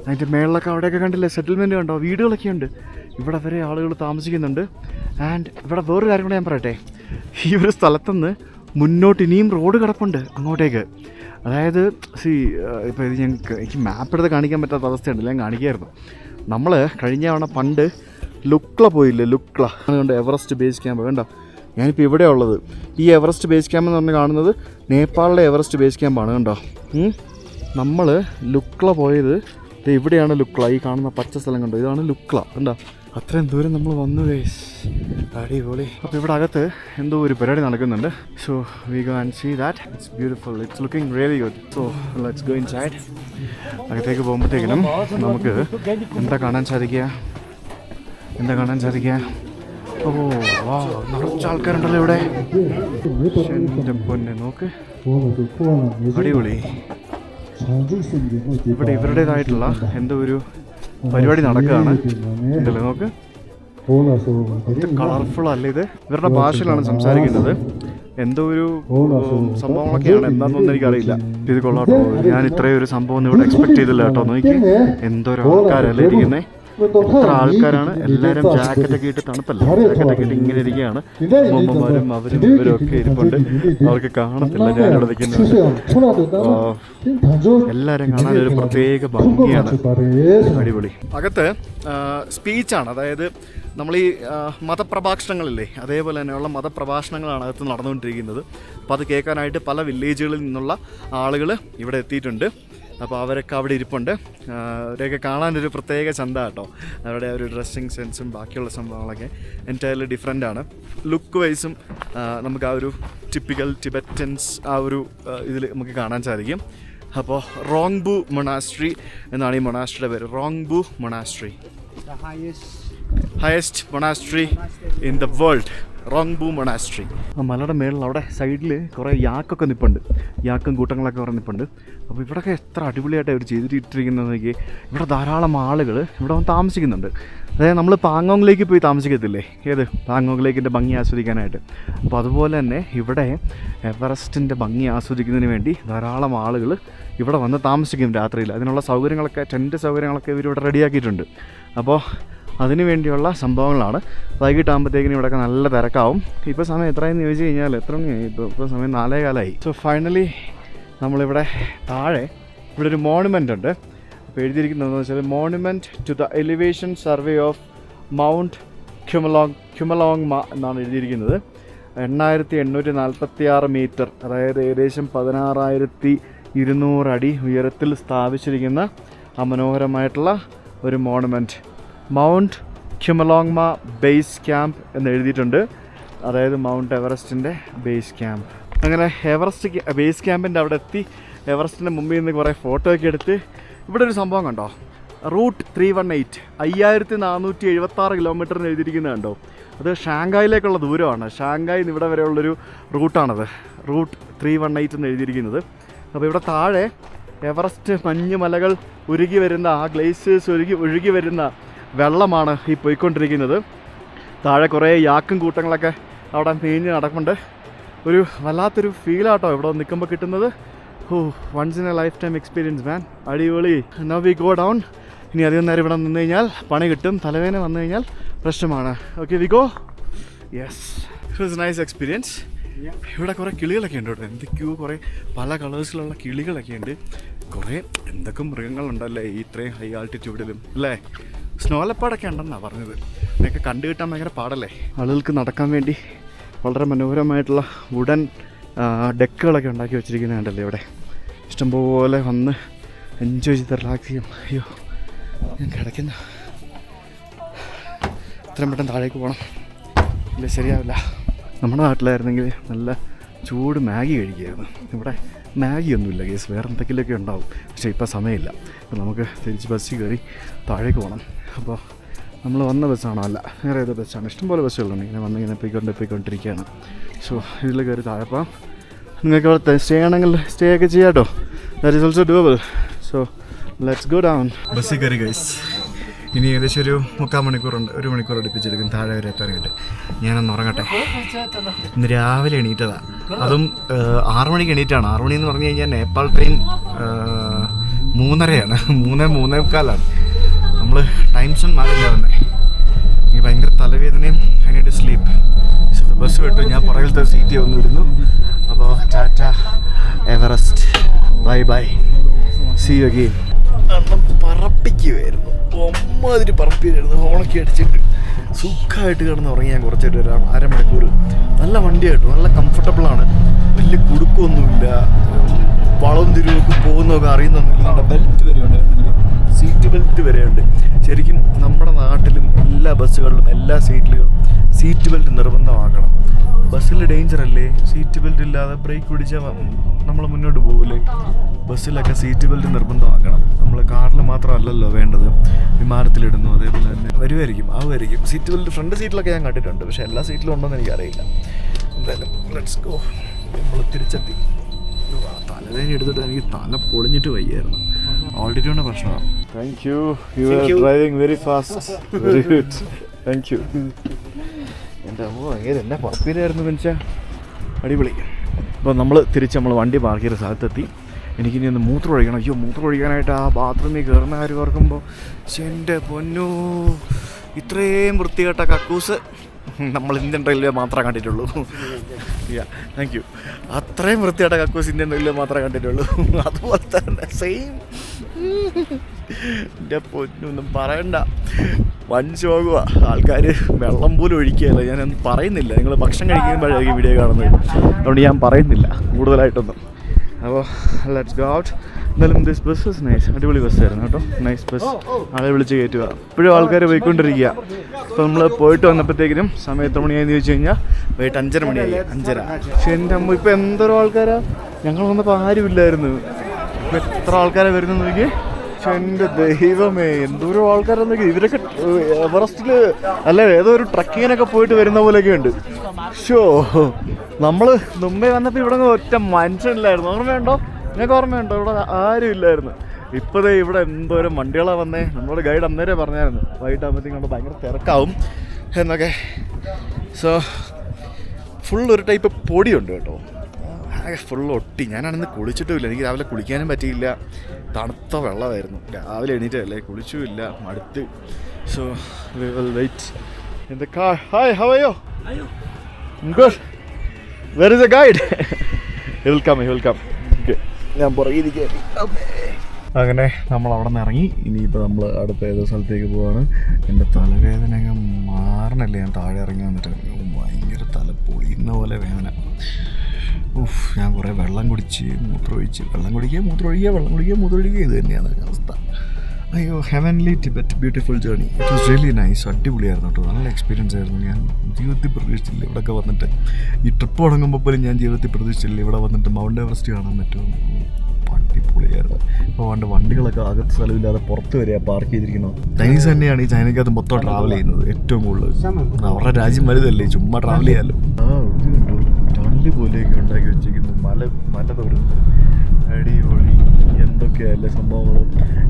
അതിൻ്റെ മേളിലൊക്കെ അവിടെയൊക്കെ കണ്ടില്ലേ സെറ്റിൽമെൻറ്റ് കണ്ടോ, വീടുകളൊക്കെ ഉണ്ട്. ഇവിടെ വരെ ആളുകൾ താമസിക്കുന്നുണ്ട്. ആൻഡ് ഇവിടെ വേറൊരു കാര്യം കൂടെ ഞാൻ പറയട്ടെ, ഈ ഒരു സ്ഥലത്തുനിന്ന് മുന്നോട്ട് ഇനിയും റോഡ് കിടപ്പുണ്ട് അങ്ങോട്ടേക്ക്. അതായത് ഇപ്പോൾ ഇത് എനിക്ക് മാപ്പ് എടുത്ത് കാണിക്കാൻ പറ്റാത്ത അവസ്ഥയുണ്ട്, ഞാൻ കാണിക്കുമായിരുന്നു. നമ്മൾ കഴിഞ്ഞ തവണ പണ്ട് ലുക്ല പോയില്ലേ, ലുക്ല അതുകൊണ്ട് എവറസ്റ്റ് ബേസ് ക്യാമ്പ് കണ്ടോ. ഞാനിപ്പോൾ ഇവിടെ ഉള്ളത് ഈ എവറസ്റ്റ് ബേസ് ക്യാമ്പ് എന്ന് പറഞ്ഞ് കാണുന്നത് നേപ്പാളിലെ എവറസ്റ്റ് ബേസ് ക്യാമ്പാണ് കണ്ടോ. നമ്മൾ ലുക്ല പോയത് ഇവിടെയാണ്. ലുക്ല ഈ കാണുന്ന പച്ച സ്ഥലം കണ്ടോ, ഇതാണ് ലുക്ല കണ്ടോ. അത്രയും ദൂരം നമ്മൾ വന്നു ഗൈസ്, അടിപൊളി. അപ്പോൾ ഇവിടെ അകത്ത് എന്തോ ഒരു പരിപാടി നടക്കുന്നുണ്ട്. So we go and see that. It's beautiful, it's looking really good. So let's go inside. അകത്തേക്ക് പോകുമ്പോഴത്തേക്കിനും നമുക്ക് എന്താ കാണാൻ സാധിക്കുക? ഓ വാ, നിറച്ച ആൾക്കാരുണ്ടല്ലോ ഇവിടെ. എൻ്റെ പൊന്നെ നോക്ക്, അടിപൊളി. ഇവിടെ ഇവരുടേതായിട്ടുള്ള എന്തോ ഒരു പരിപാടി നടക്കുകയാണ് ഉണ്ടല്ലേ, നോക്ക്. കളർഫുൾ അല്ലേ ഇത്? ഇവരുടെ ഭാഷയിലാണ് സംസാരിക്കുന്നത്. എന്തോ ഒരു സംഭവങ്ങളൊക്കെയാണ്, എന്താണെന്നൊന്നും എനിക്കറിയില്ല. ഇത് കൊള്ളാട്ടോ, ഞാൻ ഇത്രയും ഒരു സംഭവം ഇവിടെ എക്സ്പെക്ട് ചെയ്തില്ല കേട്ടോ. നോക്കി എന്തോരോ ആൾക്കാരല്ലേ ഇരിക്കുന്നത്, എത്ര ആൾക്കാരാണ്. എല്ലാവരും ജാക്കറ്റൊക്കെ ഇട്ട്, തണുപ്പല്ല, ജാക്കറ്റൊക്കെ ഇട്ട് ഇങ്ങനെ ഇരിക്കുകയാണ്. അമ്മമാരും അവരും ഇവരും ഒക്കെ ഇരിപ്പുണ്ട്. അവർക്ക് കാണത്തില്ല ഞാനിവിടെ നിൽക്കുന്നത്. എല്ലാവരും കാണാൻ ഒരു പ്രത്യേക ഭംഗിയാണ്, അടിപൊളി. അകത്ത് സ്പീച്ചാണ്, അതായത് നമ്മൾ ഈ മതപ്രഭാഷണങ്ങളില്ലേ, അതേപോലെ തന്നെയുള്ള മതപ്രഭാഷണങ്ങളാണ് അകത്ത് നടന്നുകൊണ്ടിരിക്കുന്നത്. അപ്പോൾ അത് കേൾക്കാനായിട്ട് പല വില്ലേജുകളിൽ നിന്നുള്ള ആളുകൾ ഇവിടെ എത്തിയിട്ടുണ്ട്. അപ്പോൾ അവരൊക്കെ അവിടെ ഇരിപ്പുണ്ട്. അവരെയൊക്കെ കാണാനൊരു പ്രത്യേക ചന്ത കേട്ടോ. അവരുടെ ഒരു ഡ്രസ്സിങ് സെൻസും ബാക്കിയുള്ള സംഭവങ്ങളൊക്കെ എൻറ്റയർലി ഡിഫറെൻ്റ് ആണ്. ലുക്ക് വൈസും നമുക്ക് ആ ഒരു ടിപ്പിക്കൽ ടിബറ്റൻസ് ആ ഒരു ഇതിൽ നമുക്ക് കാണാൻ സാധിക്കും. അപ്പോൾ റോങ്ബു മൊണാസ്ട്രി എന്നാണ് ഈ മൊണാസ്ട്രിയുടെ പേര്, Rongbuk monastery. Highest monastery in the world. Rongbuk monastery. ആ മലയുടെ മേളിൽ അവിടെ സൈഡിൽ കുറേ യാക്കൊക്കെ നിൽപ്പുണ്ട്, യാക്കും കൂട്ടങ്ങളൊക്കെ കുറേ നിൽപ്പുണ്ട്. അപ്പോൾ ഇവിടെയൊക്കെ എത്ര അടിപൊളിയായിട്ട് അവർ ചെയ്തിട്ടിരിക്കുന്നതെങ്കിൽ ഇവിടെ ധാരാളം ആളുകൾ ഇവിടെ വന്ന് താമസിക്കുന്നുണ്ട്. അതായത് നമ്മൾ പാങ്ങോങ്ങിലേക്ക് പോയി താമസിക്കത്തില്ലേ, ഏത് പാങ്ങോങ് ലേക്കിൻ്റെ ഭംഗി ആസ്വദിക്കാനായിട്ട്. അപ്പോൾ അതുപോലെ തന്നെ ഇവിടെ എവറസ്റ്റിൻ്റെ ഭംഗി ആസ്വദിക്കുന്നതിന് വേണ്ടി ധാരാളം ആളുകൾ ഇവിടെ വന്ന് താമസിക്കും രാത്രിയിൽ. അതിനുള്ള സൗകര്യങ്ങളൊക്കെ, ടെൻറ്റ് സൗകര്യങ്ങളൊക്കെ ഇവരിവിടെ റെഡിയാക്കിയിട്ടുണ്ട്. അപ്പോൾ അതിന് വേണ്ടിയുള്ള സംഭവങ്ങളാണ്. വൈകിട്ടാകുമ്പോഴത്തേക്കിനും ഇവിടെയൊക്കെ നല്ല തിരക്കാവും. ഇപ്പോൾ സമയം എത്രയെന്ന് ചോദിച്ചു കഴിഞ്ഞാൽ എത്ര മണിയായി? ഇപ്പോൾ സമയം 4:15. സോ ഫൈനലി നമ്മളിവിടെ താഴെ ഇവിടെ ഒരു മോണുമെൻ്റ് ഉണ്ട്. അപ്പോൾ എഴുതിയിരിക്കുന്നതെന്ന് വെച്ചാൽ monument to the elevation survey of Mount Qomolangma എന്നാണ് എഴുതിയിരിക്കുന്നത്. 8846 മീറ്റർ, അതായത് ഏകദേശം 16,200 അടി ഉയരത്തിൽ സ്ഥാപിച്ചിരിക്കുന്ന ആ മനോഹരമായിട്ടുള്ള ഒരു മോണുമെൻറ്റ്. മൗണ്ട് ക്യുമലോങ്മ ബേസ് ക്യാമ്പ് എന്ന് എഴുതിയിട്ടുണ്ട്. അതായത് മൗണ്ട് എവറസ്റ്റിൻ്റെ ബേസ് ക്യാമ്പ്. അങ്ങനെ എവറസ്റ്റ് ബേസ് ക്യാമ്പിൻ്റെ അവിടെ എത്തി എവറസ്റ്റിൻ്റെ മുമ്പിൽ നിന്ന് കുറേ ഫോട്ടോ ഒക്കെ എടുത്ത് ഇവിടെ ഒരു സംഭവം കണ്ടോ, റൂട്ട് 318 5476 കിലോമീറ്ററിന് എഴുതിയിരിക്കുന്നത് കണ്ടോ. അത് ഷാങ്കായിലേക്കുള്ള ദൂരമാണ്. ഷാങ്കായിൽ നിന്ന് ഇവിടെ വരെയുള്ളൊരു റൂട്ടാണത്, റൂട്ട് 318 എന്ന് എഴുതിയിരിക്കുന്നത്. അപ്പോൾ ഇവിടെ താഴെ എവറസ്റ്റ് മഞ്ഞുമലകൾ ഉരുകി വരുന്ന, ആ ഗ്ലേസിയേഴ്സ് ഒഴുകി വരുന്ന വെള്ളമാണ് ഈ പോയിക്കൊണ്ടിരിക്കുന്നത്. താഴെ കുറേ യാക്കും കൂട്ടങ്ങളൊക്കെ അവിടെ നീഞ്ഞ് നടക്കുന്നുണ്ട്. ഒരു വല്ലാത്തൊരു ഫീലാട്ടോ ഇവിടെ നിൽക്കുമ്പോൾ കിട്ടുന്നത്. Once in a lifetime experience man, അടിപൊളി. Now we go down. ഇനി അധികം നേരം ഇവിടെ നിന്ന് കഴിഞ്ഞാൽ പണി കിട്ടും, തലവേദന വന്നു കഴിഞ്ഞാൽ പ്രശ്നമാണ്. Okay we go. Yes, it was nice experience. ഇവിടെ കുറേ കിളികളൊക്കെ ഉണ്ട് കേട്ടോ, എന്തൊക്കെയോ കുറേ പല കളേഴ്സിലുള്ള കിളികളൊക്കെ ഉണ്ട്. കുറേ എന്തൊക്കെ മൃഗങ്ങളുണ്ടല്ലേ ഈ ഇത്രയും ഹൈ ആൾട്ടിറ്റ്യൂഡിലും അല്ലേ. സ്നോ ലെപ്പാഡൊക്കെ ഉണ്ടെന്നാണ് പറഞ്ഞത്. ഇതൊക്കെ കണ്ടു കിട്ടാൻ ഭയങ്കര പാടല്ലേ. ആളുകൾക്ക് നടക്കാൻ വേണ്ടി വളരെ മനോഹരമായിട്ടുള്ള വുഡൻ ഡെക്കുകളൊക്കെ ഉണ്ടാക്കി വെച്ചിരിക്കുന്നുണ്ടല്ലേ ഇവിടെ. ഇഷ്ടംപോലെ വന്ന് എൻജോയ് ചെയ്ത് റിലാക്സ് ചെയ്യും. അയ്യോ ഞാൻ കിടക്കുന്ന, ഇത്രയും പെട്ടെന്ന് താഴേക്ക് പോകണം, ഇല്ല ശരിയാവില്ല. നമ്മുടെ നാട്ടിലായിരുന്നെങ്കിൽ നല്ല ചൂട് മാഗി കഴിക്കുമായിരുന്നു. ഇവിടെ മാഗി ഒന്നുമില്ല കേസ്, വേറെ എന്തെങ്കിലുമൊക്കെ ഉണ്ടാവും. പക്ഷേ ഇപ്പോൾ സമയമില്ല. അപ്പോൾ നമുക്ക് തിരിച്ച് ബസ്സിൽ കയറി താഴേക്ക് പോകണം. അപ്പോൾ നമ്മൾ വന്ന ബസ്സാണോ? അല്ല, വേറെ ഏതോ ബസ്സാണ്. ഇഷ്ടംപോലെ ബസ്സുകളുണ്ട്, ഇങ്ങനെ വന്നിങ്ങനെ പോയിക്കൊണ്ടിരിക്കുകയാണ്. സോ ഇതിൽ കയറി താഴെ പോകാം. നിങ്ങൾക്ക് അവിടെ സ്റ്റേ ആണെങ്കിൽ സ്റ്റേ ഒക്കെ ചെയ്യാം കേട്ടോ. That is also doable. So let's go down. ബസ്സിൽ കയറി ഗൈസ്. ഇനി ഏകദേശം ഒരു 3/4 മണിക്കൂറുണ്ട്, 1 മണിക്കൂർ അടുപ്പിച്ചെടുക്കും താഴെ വരെ എത്താനായിട്ട്. ഞാനൊന്ന് ഉറങ്ങട്ടെ. ഇന്ന് രാവിലെ എണീറ്റതാണ്, അതും 6 മണിക്ക് എണീറ്റാണ്. 6 മണി എന്ന് പറഞ്ഞു കഴിഞ്ഞാൽ നേപ്പാൾ ട്രെയിൻ 3:30 3:45. നമ്മൾ ടൈം സോൺ മാറില്ല വന്നേ. എനിക്ക് ഭയങ്കര തലവേദനയും I need to sleep. Bus വിട്ടു, ഞാൻ പുറകിലത്തെ സീറ്റ് വന്നിരുന്നു. അപ്പോൾ tata Everest, bye bye, see you again. പറപ്പിക്കുമായിരുന്നു, ഒമ്മാതിരി പറപ്പിയായിരുന്നു. ഹോണൊക്കെ അടിച്ചിട്ട് സുഖമായിട്ട് കിടന്ന് ഉറങ്ങി ഞാൻ കുറച്ചായിട്ട് ഒരു 1/2 മണിക്കൂർ. നല്ല വണ്ടിയായിട്ടു, നല്ല കംഫർട്ടബിളാണ്, വലിയ കുടുക്കമൊന്നുമില്ല, വളവും തിരിവൊക്കെ പോകുന്നതൊക്കെ അറിയുന്നൊന്നുമില്ല. ബെൽറ്റ് വരെയുണ്ട്, സീറ്റ് ബെൽറ്റ് വരെയുണ്ട്. ശരിക്കും നമ്മുടെ നാട്ടിലും എല്ലാ ബസ്സുകളിലും എല്ലാ സീറ്റിലും സീറ്റ് ബെൽറ്റ് നിർബന്ധമാക്കണം. ബസ്സിൽ ഡേഞ്ചർ അല്ലേ, സീറ്റ് ബെൽറ്റ് ഇല്ലാതെ ബ്രേക്ക് പിടിച്ചാൽ നമ്മൾ മുന്നോട്ട് പോകില്ലേ. ബസ്സിലൊക്കെ സീറ്റ് ബെൽറ്റ് നിർബന്ധമാക്കണം. നമ്മൾ കാറിൽ മാത്രമല്ലല്ലോ വേണ്ടത്, വിമാനത്തിലിടുന്നു അതേപോലെ തന്നെ ആവുമായിരിക്കും സീറ്റ് ബെൽറ്റ്. ഫ്രണ്ട് സീറ്റിലൊക്കെ ഞാൻ കണ്ടിട്ടുണ്ട്, പക്ഷേ എല്ലാ സീറ്റിലും ഉണ്ടോയെന്ന് എനിക്കറിയില്ല. എന്തായാലും ലെറ്റ്സ് ഗോ. നമ്മൾ തിരിച്ചെത്തി. തലവേദന എടുത്തിട്ട് എനിക്ക് തല പൊളിഞ്ഞിട്ട് വയ്യായിരുന്നു. ഓൾറെഡിയുടെ പ്രശ്നമാണ്. Thank you, you are driving very fast, very good, thank you. എൻ്റെ എന്നെ പറപ്പിലായിരുന്നു മനുഷ്യ, അടിപൊളി. അപ്പോൾ നമ്മൾ വണ്ടി പാർക്ക് ചെയ്ത സ്ഥലത്തെത്തി. എനിക്കിനി ഒന്ന് മൂത്രം ഒഴിക്കണം. അയ്യോ, മൂത്രം ഒഴിക്കാനായിട്ട് ആ ബാത്റൂമിൽ കയറുന്ന കാര്യം ഓർക്കുമ്പോൾ എൻ്റെ പൊന്നോ, ഇത്രയും വൃത്തികെട്ട കക്കൂസ് നമ്മൾ ഇന്ത്യൻ റെയിൽവേ മാത്രമേ കണ്ടിട്ടുള്ളൂ. Thank you. അത്രയും വൃത്തികെട്ട കക്കൂസ് ഇന്ത്യൻ റെയിൽവേ മാത്രമേ കണ്ടിട്ടുള്ളൂ. അതുപോലെ തന്നെ സെയിം. എൻ്റെ പൊന്നൊന്നും പറയണ്ട, വൻ ശോകുക. ആൾക്കാർ വെള്ളം പോലും ഒഴിക്കുകയല്ല. ഞാനൊന്നും പറയുന്നില്ല, നിങ്ങൾ ഭക്ഷണം കഴിക്കുമ്പോഴായിരിക്കും വീഡിയോ കാണുന്നത്, അതുകൊണ്ട് ഞാൻ പറയുന്നില്ല കൂടുതലായിട്ടൊന്നും. അപ്പോൾ ലെറ്റ്സ് ഗോ ഔട്ട്. എന്തായാലും ദിസ് ബസ് ഇസ് നൈസ്, അടിപൊളി ബസ്സായിരുന്നു കേട്ടോ, നൈസ് ബസ്. ആളെ വിളിച്ച് കയറ്റുക. ഇപ്പോഴും ആൾക്കാർ പോയിക്കൊണ്ടിരിക്കുക. ഇപ്പോൾ നമ്മൾ പോയിട്ട് വന്നപ്പോഴത്തേക്കിനും സമയം എത്ര മണിയായെന്ന് ചോദിച്ചു കഴിഞ്ഞാൽ വൈകിട്ട് 5:30 മണിയായി, 5:30. പക്ഷേ എൻ്റെ അമ്മ ഇപ്പോൾ എന്തോരോ ആൾക്കാരാ. ഞങ്ങൾ വന്നപ്പോൾ ആരും ഇല്ലായിരുന്നു. ഇപ്പോൾ എത്ര ആൾക്കാരാണ് വരുന്നത് നോക്കി. എൻ്റെ ദൈവമേ, എന്തോരോ ആൾക്കാരെന്നൊക്കെ ഇവരൊക്കെ എവറസ്റ്റില് അല്ല ഏതോ ഒരു ട്രക്കിങ്ങിനൊക്കെ പോയിട്ട് വരുന്ന പോലെയൊക്കെ ഉണ്ട്. ഷോ നമ്മൾ മുമ്പേ വന്നപ്പോൾ ഇവിടെ ഒറ്റ മനുഷ്യനില്ലായിരുന്നു. ഓർമ്മയുണ്ടോ? നിങ്ങൾക്ക് ഓർമ്മയുണ്ടോ? ഇവിടെ ആരും ഇല്ലായിരുന്നു. ഇപ്പോഴേ ഇവിടെ എന്തോരം വണ്ടികളാണ് വന്നേ. നമ്മളോട് ഗൈഡ് അന്നേരം പറഞ്ഞായിരുന്നു വൈകിട്ടാകുമ്പോഴത്തേക്കും കൊണ്ട് ഭയങ്കര തിരക്കാവും എന്നൊക്കെ. സോ ഫുൾ ഒരു ടൈപ്പ് പൊടിയുണ്ട് കേട്ടോ, ഫുൾ ഒട്ടി. ഞാനാണെന്ന് കുളിച്ചിട്ടുമില്ല, എനിക്ക് രാവിലെ കുളിക്കാനും പറ്റിയില്ല, തണുത്ത വെള്ളമായിരുന്നു. രാവിലെ എണീറ്റല്ലേ, കുളിച്ചുമില്ല, മടുത്ത്. So we will wait in the car. Hi, how are you? Good. Where is a guide? He will come. Okay, ഞാൻ പുറകിരിക്കുകയാണ്. അങ്ങനെ നമ്മൾ അവിടെ നിന്ന് ഇറങ്ങി. ഇനിയിപ്പോൾ നമ്മൾ അടുത്ത ഏതോ സ്ഥലത്തേക്ക് പോവാണ്. എൻ്റെ തലവേദന അങ്ങ് മാറണല്ലേ. ഞാൻ താഴെ ഇറങ്ങി വന്നിട്ട് ഭയങ്കര തല പൊളിയുന്ന പോലെ വേദന. ഞാൻ കുറേ വെള്ളം കുടിച്ച് മൂത്രമൊഴിച്ച്, വെള്ളം കുടിക്കുക ഇത് തന്നെയാണ് അവസ്ഥ. അയ്യോ, heavenly Tibet, beautiful journey. It was really nice. അടിപൊളിയായിരുന്നു കേട്ടോ, നല്ല എക്സ്പീരിയൻസ് ആയിരുന്നു. ഞാൻ ജീവിതത്തിൽ പ്രതീക്ഷിച്ചില്ല ഇവിടെയൊക്കെ വന്നിട്ട്. ഈ ട്രിപ്പ് തുടങ്ങുമ്പോൾ പോലും ഞാൻ ജീവിതത്തിൽ പ്രതീക്ഷിച്ചില്ല ഇവിടെ വന്നിട്ട് മൗണ്ട് എവറസ്റ്റ് കാണാൻ പറ്റും. അടിപൊളിയായിരുന്നു. ഇപ്പോൾ വണ്ടികളൊക്കെ അകത്ത് സ്ഥലമില്ലാതെ പുറത്ത് വരിക പാർക്ക് ചെയ്തിരിക്കുന്നത്. ചൈനീസ് തന്നെയാണ് ഈ ചൈനക്കകത്ത് മൊത്തം ട്രാവൽ ചെയ്യുന്നത് ഏറ്റവും കൂടുതൽ. അവരുടെ രാജ്യം വലുതല്ലേ, ചുമ്മാ ട്രാവൽ ചെയ്യാമല്ലോ. ടണല് പോലെയൊക്കെ ഉണ്ടാക്കി വെച്ചിരിക്കുന്നു, മല തോരുന്നത്. അടിപൊളി, എന്തൊക്കെയല്ലേ സംഭവങ്ങളും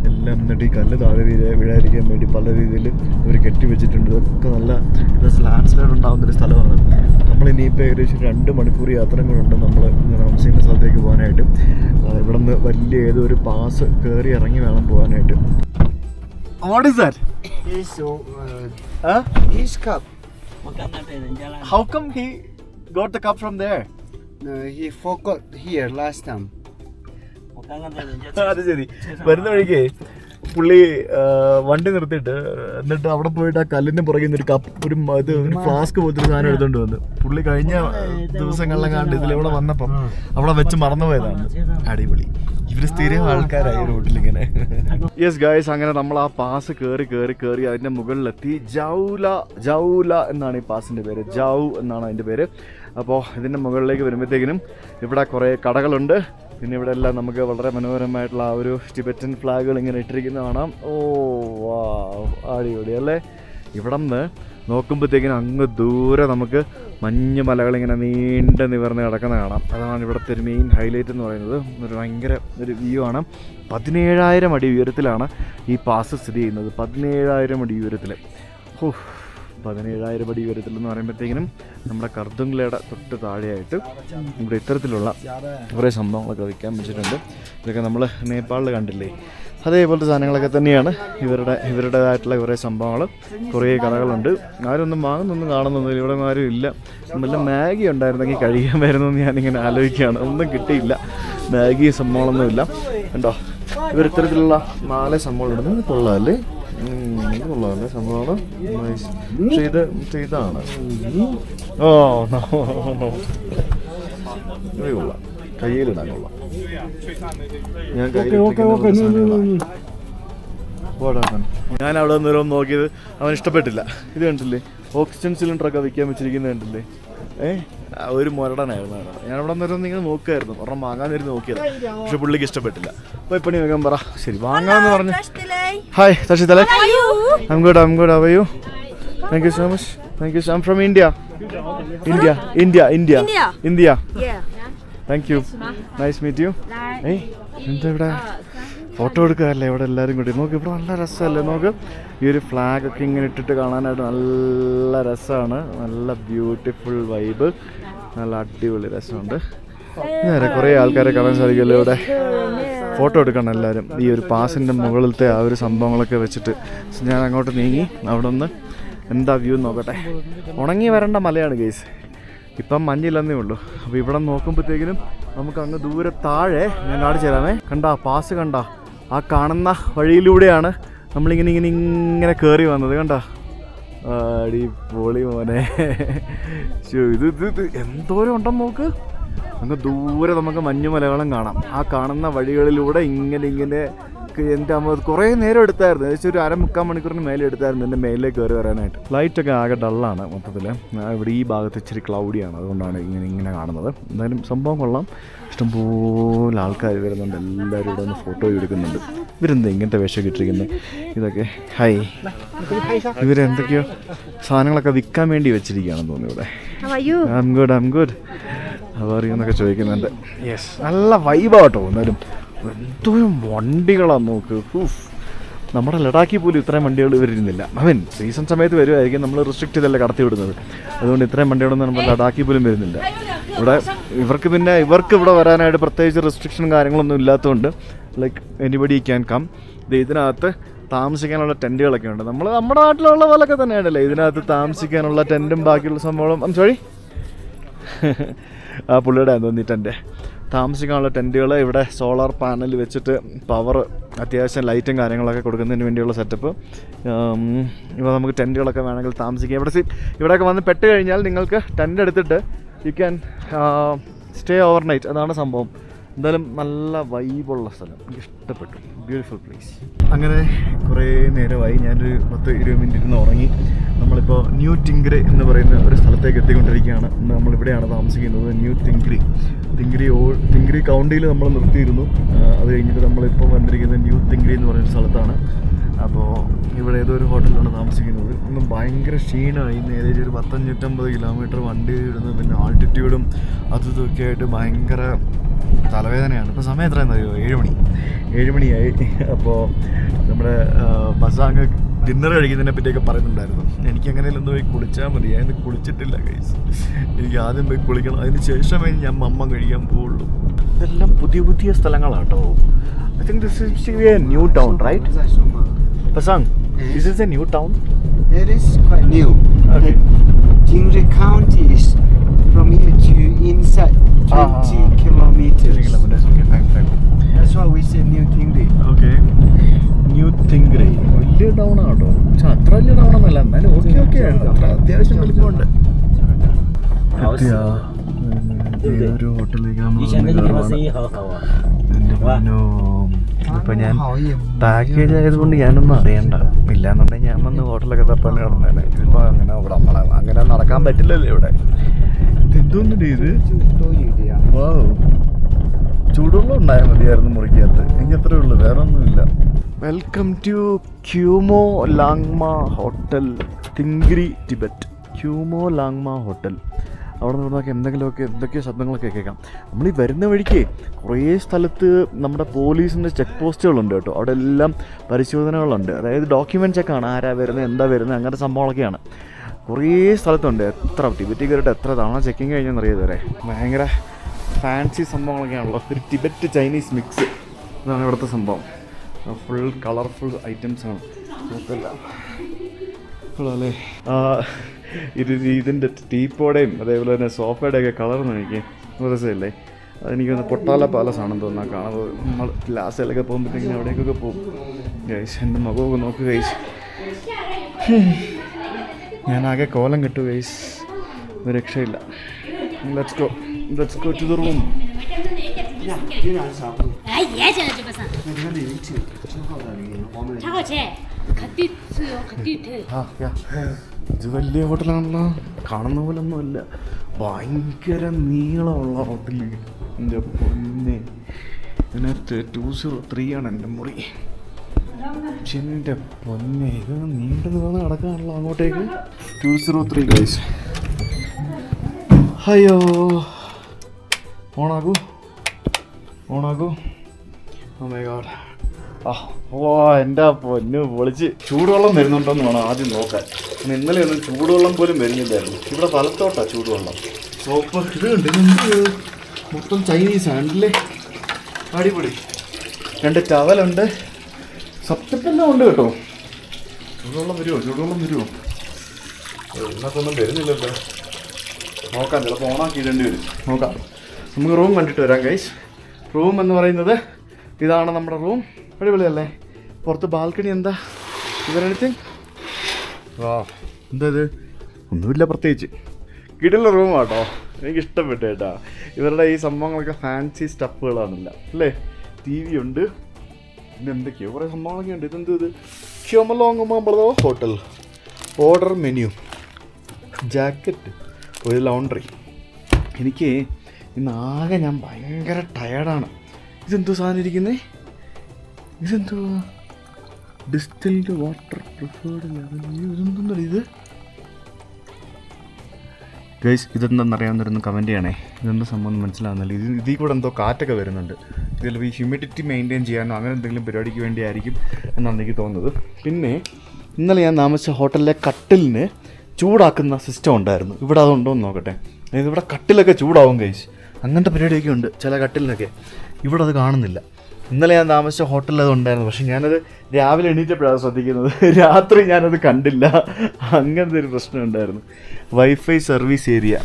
എല്ലാം. എന്നിട്ട് ഈ കല്ല് താഴെ വീഴാതിരിക്കാൻ വേണ്ടി പല രീതിയിൽ ഇവർ കെട്ടി വെച്ചിട്ടുണ്ട്. ഇതൊക്കെ നല്ല ലാൻഡ് സ്ലൈഡ് ഉണ്ടാകുന്നൊരു സ്ഥലമാണ്. നമ്മളിനിയിപ്പോൾ ഏകദേശം 2 മണിക്കൂർ യാത്രയും കൂടെ നമ്മൾ താമസിക്കുന്ന സ്ഥലത്തേക്ക് പോകാനായിട്ട്. ഇവിടെ നിന്ന് വലിയ ഏതോ ഒരു പാസ് കയറി ഇറങ്ങി വേണം പോകാനായിട്ട്. What is that? His cup. How come he got the cup from there? He forgot here last time. അത് ശരി. വരുന്ന വഴിക്ക് പുള്ളി വണ്ടി നിർത്തിയിട്ട് എന്നിട്ട് അവിടെ പോയിട്ട് ആ കല്ലിന് പുറകിൽ നിന്ന് ഒരു കപ്പ്, ഒരു ഫ്ലാസ്ക് പോലത്തെ സാധനം എടുത്തോണ്ട് വന്നു. പുള്ളി കഴിഞ്ഞ ദിവസങ്ങളിലെങ്ങാണ്ട് ഇതിലൂടെ വന്നപ്പം അവിടെ വെച്ച് മറന്നുപോയതാണ്. അടിപൊളി. ഇവര് സ്ഥിരം ആൾക്കാരായി റോട്ടിലിങ്ങനെ. യെസ് ഗൈസ്, അങ്ങനെ നമ്മൾ ആ പാസ് കയറി അതിൻ്റെ മുകളിലെത്തി. ജൗല എന്നാണ് ഈ പാസിൻ്റെ പേര്. ജൗ എന്നാണ് അതിൻ്റെ പേര്. അപ്പോൾ ഇതിൻ്റെ മുകളിലേക്ക് വരുമ്പോഴത്തേക്കിനും ഇവിടെ കുറേ കടകളുണ്ട്. പിന്നെ ഇവിടെ എല്ലാം നമുക്ക് വളരെ മനോഹരമായിട്ടുള്ള ആ ഒരു ടിബറ്റൻ ഫ്ലാഗുകൾ ഇങ്ങനെ ഇട്ടിരിക്കുന്നത് കാണാം. ഓ വാ, അടിപൊളി അല്ലേ. ഇവിടെ നിന്ന് നോക്കുമ്പോഴത്തേക്കിനും അങ്ങ് ദൂരെ നമുക്ക് മഞ്ഞ് മലകളിങ്ങനെ നീണ്ട് നിവർന്ന് കിടക്കുന്ന കാണാം. അതാണ് ഇവിടുത്തെ ഒരു മെയിൻ ഹൈലൈറ്റ് എന്ന് പറയുന്നത്. ഒരു ഭയങ്കര ഒരു വ്യൂ ആണ്. 17,000 അടി ഉയരത്തിലാണ് ഈ പാസ് സ്ഥിതി ചെയ്യുന്നത്. 17,000 അടി ഉയരത്തിൽ. 17,000 അടി ഉയരത്തിൽ എന്ന് പറയുമ്പോഴത്തേക്കിനും നമ്മുടെ കർദുംഗ്ലയുടെ തൊട്ട് താഴെയായിട്ട് ഇവിടെ ഇത്തരത്തിലുള്ള കുറേ സംഭവങ്ങളൊക്കെ വയ്ക്കാൻ വെച്ചിട്ടുണ്ട്. ഇതൊക്കെ നമ്മൾ നേപ്പാളിൽ കണ്ടില്ലേ, അതേപോലത്തെ സാധനങ്ങളൊക്കെ തന്നെയാണ് ഇവരുടേതായിട്ടുള്ള കുറേ സംഭവങ്ങൾ. കുറേ കടകളുണ്ട്. ആരും ഒന്നും വാങ്ങുന്നൊന്നും കാണുന്നൊന്നുമില്ല. ഇവിടെ ആരും ഇല്ല. നല്ല മാഗി ഉണ്ടായിരുന്നെങ്കിൽ കഴിയാൻ വരുന്നതെന്ന് ഞാനിങ്ങനെ ആലോചിക്കുകയാണ്. ഒന്നും കിട്ടിയില്ല, മാഗി സംഭവങ്ങളൊന്നുമില്ല. കണ്ടോ, ഇവർ ഇത്തരത്തിലുള്ള 4 സംഭവങ്ങളുണ്ട്. കൊള്ളാമല്ലേ, കൊള്ളാമല്ലേ സംഭവമാണ്. പക്ഷേ ഇതാണ് കൊള്ളാം, കയ്യിലിടാൻ കൊള്ളാം. ഞാൻ അവിടെ നിന്നേരം നോക്കിയത് അവൻ ഇഷ്ടപ്പെട്ടില്ല. ഇത് കണ്ടില്ലേ, ഓക്സിജൻ സിലിണ്ടറൊക്കെ വയ്ക്കാൻ വെച്ചിരിക്കുന്നത് കണ്ടില്ലേ. ഒരു മുരടനായിരുന്നു അവിടെ. ഞാൻ അവിടെ നിന്നേരം നിങ്ങൾ നോക്കുമായിരുന്നു, ഒരെണ്ണം വാങ്ങാൻ നേരം നോക്കിയത്. പക്ഷെ പുള്ളിക്ക് ഇഷ്ടപ്പെട്ടില്ല. അപ്പോൾ ഇപ്പണി വേഗം പറ. ശരി, വാങ്ങാമെന്ന് പറഞ്ഞു. ഹായ് തഷിതലേ, I'm good. How are you? Thank you so much. I'm from India. India. Yeah. Thank you. Nice meet you. എന്താ ഇവിടെ ഫോട്ടോ എടുക്കാറല്ലേ ഇവിടെ എല്ലാവരും കൂടി. നോക്ക്, ഇവിടെ നല്ല രസമല്ലേ. നോക്ക്, ഈ ഒരു ഫ്ലാഗൊക്കെ ഇങ്ങനെ ഇട്ടിട്ട് കാണാനായിട്ട് നല്ല രസമാണ്. നല്ല ബ്യൂട്ടിഫുൾ വൈബ്, നല്ല അടിപൊളി രസമുണ്ട്. നേരെ കുറേ ആൾക്കാരെ കാണാൻ സാധിക്കുമല്ലോ ഇവിടെ. ഫോട്ടോ എടുക്കണം എല്ലാവരും ഈ ഒരു പാസിൻ്റെ മുകളിലത്തെ ആ ഒരു സംഭവങ്ങളൊക്കെ വെച്ചിട്ട്. ഞാൻ അങ്ങോട്ട് നീങ്ങി അവിടെ നിന്ന് എന്താ വ്യൂ നോക്കട്ടെ. ഉണങ്ങി വരേണ്ട മലയാണ് ഗൈസ്, ഇപ്പം മഞ്ഞില്ലെന്നേ ഉള്ളൂ. അപ്പോൾ ഇവിടെ നോക്കുമ്പോഴത്തേക്കിനും നമുക്ക് അങ്ങ് ദൂരെ താഴെ ഞാൻ കാണിച്ചു തരാമേ. കണ്ട പാസ്, കണ്ട ആ കാണുന്ന വഴിയിലൂടെയാണ് നമ്മളിങ്ങനെ കയറി വന്നത്. കണ്ട, അടിപൊളി മോനെ. ഇത് എന്തോരം ഉണ്ടെന്ന് നോക്ക്. അങ്ങ് ദൂരെ നമുക്ക് മഞ്ഞുമലകളും കാണാം. ആ കാണുന്ന വഴികളിലൂടെ ഇങ്ങനെ എൻ്റെ അമ്മ കുറേ നേരം എടുത്തായിരുന്നു. ഏകദേശം ഒരു 3/4 മണിക്കൂറിന് മേലെ എടുത്തായിരുന്നു എൻ്റെ മേലിലേക്ക് കയറി വരാനായിട്ട്. ലൈറ്റൊക്കെ ആകെ ഡള്ളാണ് മൊത്തത്തിൽ. ഇവിടെ ഈ ഭാഗത്ത് ഇച്ചിരി ക്ലൗഡിയാണ്, അതുകൊണ്ടാണ് ഇങ്ങനെ കാണുന്നത്. എന്തായാലും സംഭവം കൊള്ളാം. ഇഷ്ടംപോലെ ആൾക്കാർ വരുന്നുണ്ട്. എല്ലാവരും ഇവിടെ നിന്ന് ഫോട്ടോ എടുക്കുന്നുണ്ട്. ഇവരെന്താ ഇങ്ങനത്തെ വേഷം ഇട്ടിരിക്കുന്നത്? ഇതൊക്കെ ഹായ്, ഇവരെന്തൊക്കെയോ സാധനങ്ങളൊക്കെ വിൽക്കാൻ വേണ്ടി വെച്ചിരിക്കുകയാണെന്ന് തോന്നുന്നു ഇവിടെ. ഐ എം ഗുഡ് അവറിയെന്നൊക്കെ ചോദിക്കുന്നുണ്ട്. യെസ്, നല്ല വൈബാട്ടോ. എന്നാലും എന്തോരം വണ്ടികളാണ് നോക്ക്. നമ്മുടെ ലഡാക്കിൽ പോലും ഇത്രയും വണ്ടികൾ വരുന്നില്ല. സീസൺ സമയത്ത് വരുമായിരിക്കും, നമ്മൾ റെസ്ട്രിക്റ്റ് ചെയ്തല്ലേ കടത്തി വിടുന്നത്. അതുകൊണ്ട് ഇത്രയും വണ്ടികളൊന്നും നമ്മുടെ ലഡാക്കിൽ പോലും വരുന്നില്ല. ഇവിടെ ഇവർക്ക് ഇവിടെ വരാനായിട്ട് പ്രത്യേകിച്ച് റെസ്ട്രിക്ഷൻ കാര്യങ്ങളൊന്നും ഇല്ലാത്തതുകൊണ്ട് ലൈക്ക് എനിബഡി ക്യാൻ കം. ഇതിനകത്ത് താമസിക്കാനുള്ള ടെൻറ്റുകളൊക്കെ ഉണ്ട്. നമ്മുടെ നാട്ടിലുള്ള പോലൊക്കെ തന്നെയാണല്ലേ ഇതിനകത്ത് താമസിക്കാനുള്ള ടെൻറ്റും ബാക്കിയുള്ള സംഭവം. സോറി ആ പുള്ളിയുടെ തോന്നി ടെൻറ്റ്. താമസിക്കാനുള്ള ടെൻറ്റുകൾ ഇവിടെ സോളാർ പാനൽ വെച്ചിട്ട് പവർ അത്യാവശ്യം ലൈറ്റും കാര്യങ്ങളൊക്കെ കൊടുക്കുന്നതിന് വേണ്ടിയുള്ള സെറ്റപ്പ്. ഇപ്പോൾ നമുക്ക് ടെൻറ്റുകളൊക്കെ വേണമെങ്കിൽ താമസിക്കാം. ഇവിടെയൊക്കെ വന്ന് പെട്ട് കഴിഞ്ഞാൽ നിങ്ങൾക്ക് ടെൻറ്റ് എടുത്തിട്ട് U can stay over night. അതാണ് സംഭവം. എന്തായാലും നല്ല വൈബുള്ള സ്ഥലം, എനിക്ക് ഇഷ്ടപ്പെട്ടു. Beautiful place. അങ്ങനെ കുറേ നേരമായി, ഞാനൊരു 10-20 മിനിറ്റ് ഇരുന്ന് ഉറങ്ങി. നമ്മളിപ്പോൾ ന്യൂ തിങ്ക്രി എന്ന് പറയുന്ന ഒരു സ്ഥലത്തേക്ക് എത്തിക്കൊണ്ടിരിക്കുകയാണ്. നമ്മളിവിടെയാണ് താമസിക്കുന്നത്. ന്യൂ തിങ്ക്രി കൗണ്ടിയിൽ നമ്മൾ നിർത്തിയിരുന്നു. അത് കഴിഞ്ഞിട്ട് നമ്മളിപ്പോൾ വന്നിരിക്കുന്നത് ന്യൂ തിങ്ക്രി എന്ന് പറയുന്ന സ്ഥലത്താണ്. അപ്പോൾ ഇവിടെ ഏതോ ഒരു ഹോട്ടലിലാണ് താമസിക്കുന്നത്. ഇന്നും ഭയങ്കര ക്ഷീണമായി. ഇന്ന് ഏകദേശം ഒരു 550 കിലോമീറ്റർ വണ്ടി ഇടുന്നു. പിന്നെ ആൾട്ടിറ്റ്യൂഡും അതും ഇതൊക്കെ ആയിട്ട് ഭയങ്കര തലവേദനയാണ്. ഇപ്പോൾ സമയം എത്രയാണെന്ന് അറിയുമോ? 7 മണിയായി. അപ്പോൾ നമ്മുടെ ബസാങ് ഡിന്നർ കഴിക്കുന്നതിനെ പറ്റിയൊക്കെ പറയുന്നുണ്ടായിരുന്നു. എനിക്ക് അങ്ങനെയല്ലൊന്നും പോയി കുളിച്ചാൽ മതി. ഞാൻ കുളിച്ചിട്ടില്ല ഗൈസ്. എനിക്ക് ആദ്യം പോയി കുളിക്കണം, അതിന് ശേഷമേ ഞാൻ മമ്മ കഴിക്കാൻ പോവുള്ളൂ. ഇതെല്ലാം പുതിയ സ്ഥലങ്ങളാട്ടോ. I think this is a new town, right? Pasang, this is a new town? It is quite new. Okay. Tingri County is from here to inside 20 kilometers. 20 kilometers, okay, fine. That's why we say New Tingri. Okay. New Tingri വലിയ town ആട്ടോ. പക്ഷെ അത്ര വലിയ town ഒന്നല്ല, എന്നാലും okay ആണ്. അത്ര അത്യാവശ്യം വലിപ്പമുണ്ട്. ഒരു ഹോട്ടലിലേക്കാണ്. ഇപ്പൊ ഞാൻ പാക്കേജ് ആയതുകൊണ്ട് ഞാനൊന്നും അറിയണ്ട. ഇല്ലാന്നുണ്ടെങ്കിൽ ഞാൻ വന്ന് ഹോട്ടലൊക്കെ തപ്പാൻ കിടന്നേനെ. ഇപ്പൊ അങ്ങനെ ഇവിടെ അങ്ങനെ നടക്കാൻ പറ്റില്ലല്ലോ ഇവിടെ. എന്തോന്നില്ല ഇത്. ചൂടുവെള്ളം ഉണ്ടായാൽ മതിയായിരുന്നു മുറിക്കകത്ത്. എനിക്ക് അത്രേ ഉള്ളൂ, വേറെ ഒന്നുമില്ല. Welcome to Qomolangma hotel, Tingri Tibet. Qomolangma hotel. അവിടെ നിന്ന് എന്തൊക്കെയോ ശബ്ദങ്ങളൊക്കെ കേൾക്കാം. നമ്മൾ ഈ വരുന്ന വഴിക്ക് കുറേ സ്ഥലത്ത് നമ്മുടെ പോലീസിൻ്റെ ചെക്ക് പോസ്റ്റുകളുണ്ട് കേട്ടോ. അവിടെ എല്ലാം പരിശോധനകളുണ്ട്. അതായത് ഡോക്യുമെൻ്റ് ചെക്കാണ്, ആരാ വരുന്നത്, എന്താ വരുന്നത്, അങ്ങനത്തെ സംഭവങ്ങളൊക്കെയാണ്. കുറേ സ്ഥലത്തുണ്ട്. ടിബറ്റ് കയറിയിട്ട് എത്ര തവണ ചെക്കിങ് കഴിഞ്ഞെന്നറിയാതെ വരെ. ഭയങ്കര ഫാൻസി സംഭവങ്ങളൊക്കെയാണല്ലോ. ഒരു ടിബറ്റ് ചൈനീസ് മിക്സ്. ഇതാണ് ഇവിടുത്തെ സംഭവം. ഫുൾ കളർഫുൾ ഐറ്റംസാണ്. അല്ലേ ഇതിൻ്റെ ടീപ്പോടെയും അതേപോലെ തന്നെ സോഫയുടെയൊക്കെ കളർന്ന് എനിക്ക് രസമല്ലേ. അതെനിക്കൊന്ന് പൊട്ടാല പാലസാണെന്ന് തോന്നുന്നു കാണുന്നത്. നമ്മൾ ലാസിലൊക്കെ പോകുമ്പോഴത്തേക്കിനും അവിടേക്കൊക്കെ പോകും ഗൈസ്. എൻ്റെ മുഖമൊക്കെ നോക്ക് ഗൈസ്. ഞാനാകെ കോലം കിട്ടു ഗൈസ്, ഒരു രക്ഷയില്ല. Let's go to the room. ഇത് വലിയ ഹോട്ടലാണല്ലോ, കാണുന്ന പോലെ ഒന്നുമല്ല. ഭയങ്കര നീളമുള്ള ഹോട്ടൽ. എൻ്റെ പൊന്നെ, ഇതിനകത്ത് 203 ആണ് എൻ്റെ മുറി. പക്ഷെ എൻ്റെ പൊന്നെ, ഇത് നീണ്ടു നീളന്ന് കിടക്കാണല്ലോ അങ്ങോട്ടേക്ക്. 203 ഗൈസ്. അയ്യോ, ഓണാകൂ. ഓ മൈ ഗോഡ്. എൻ്റെ പൊന്നു പൊളിച്ച്. ചൂടുവെള്ളം വരുന്നുണ്ടോയെന്ന് വേണം ആദ്യം നോക്കാൻ. ഇന്നലെ ഒന്നും ചൂടുവെള്ളം പോലും വരുന്നില്ലായിരുന്നു. ഇവിടെ വലത്തോട്ടാണ് ചൂടുവെള്ളം. സോപ്പ് ഇത് ഉണ്ട്. മൊത്തം ചൈനീസാണല്ലേ, അടിപൊളി. 2 ടവലുണ്ട്, സത്യത്തെല്ലാം ഉണ്ട് കേട്ടോ. ചൂടുവെള്ളം വരുമോ? ഇന്നത്തൊന്നും വരുന്നില്ലല്ലോ. നോക്കാം, ചിലപ്പോൾ ഓണാക്കി ഇടേണ്ടി വരും. നോക്കാം. നമുക്ക് റൂം കണ്ടിട്ട് വരാം ഗൈസ്. റൂം എന്ന് പറയുന്നത് ഇതാണ് നമ്മുടെ റൂം. അടിപൊളിയല്ലേ? പുറത്ത് ബാൽക്കണി. എന്താ ഇവരെനിത്തിങ്? എന്താ ഇത്? ഒന്നുമില്ല പ്രത്യേകിച്ച്. കിടില റൂമാട്ടോ, എനിക്ക് ഇഷ്ടപ്പെട്ടു കേട്ടോ. ഇവരുടെ ഈ സംഭവങ്ങളൊക്കെ ഫാൻസി സ്റ്റഫുകളാണില്ല അല്ലേ. ടി വി ഉണ്ട്, പിന്നെ എന്തൊക്കെയോ കുറേ സംഭവങ്ങളൊക്കെ ഉണ്ട്. ഇതെന്ത് ഇത് ഷ്യോമലോങ്ങുമ്പോ ഹോട്ടൽ ഓർഡർ മെനു, ജാക്കറ്റ്, ഒരു ലോണ്ട്രി. എനിക്ക് ഇന്നാകെ ഞാൻ ഭയങ്കര ടയർഡാണ്. ഇതെന്തോ സാധനം ഇരിക്കുന്നേ, ഇതെന്തോ ഡിസ്റ്റിൽഡ് വാട്ടർ പ്രിഫേർഡ് ഇതെന്തോ ഇത് ഗൈസ്. ഇതെന്താണെന്നറിയാവുന്നവരൊന്ന് കമൻറ്റ് ചെയ്യണേ. ഇതെന്താ സംഭവം മനസ്സിലാവുന്നില്ല. ഇതിൽ കൂടെ എന്തോ കാറ്റൊക്കെ വരുന്നുണ്ട്. ഇതിൽ ഈ ഹ്യൂമിഡിറ്റി മെയിൻറ്റെയിൻ ചെയ്യാനോ അങ്ങനെ എന്തെങ്കിലും പരിപാടിക്ക് വേണ്ടി ആയിരിക്കും എന്നാണ് എനിക്ക് തോന്നുന്നത്. പിന്നെ ഇന്നലെ ഞാൻ താമസിച്ച ഹോട്ടലിലെ കട്ടിലിന് ചൂടാക്കുന്ന സിസ്റ്റം ഉണ്ടായിരുന്നു. ഇവിടെ അതുണ്ടോ എന്ന് നോക്കട്ടെ. അതായത് ഇവിടെ കട്ടിലൊക്കെ ചൂടാവും ഗൈസ്, അങ്ങനത്തെ പരിപാടിയൊക്കെ ഉണ്ട് ചില കട്ടിലിനൊക്കെ. ഇവിടെ അത് കാണുന്നില്ല. ഇന്നലെ ഞാൻ താമസിച്ച ഹോട്ടലിൽ അത് ഉണ്ടായിരുന്നു, പക്ഷേ ഞാനത് രാവിലെ എണീറ്റപ്പോഴാണ് ശ്രദ്ധിക്കുന്നത്. രാത്രി ഞാനത് കണ്ടില്ല. അങ്ങനത്തെ ഒരു പ്രശ്നം ഉണ്ടായിരുന്നു. വൈഫൈ സർവീസ് ഏരിയ,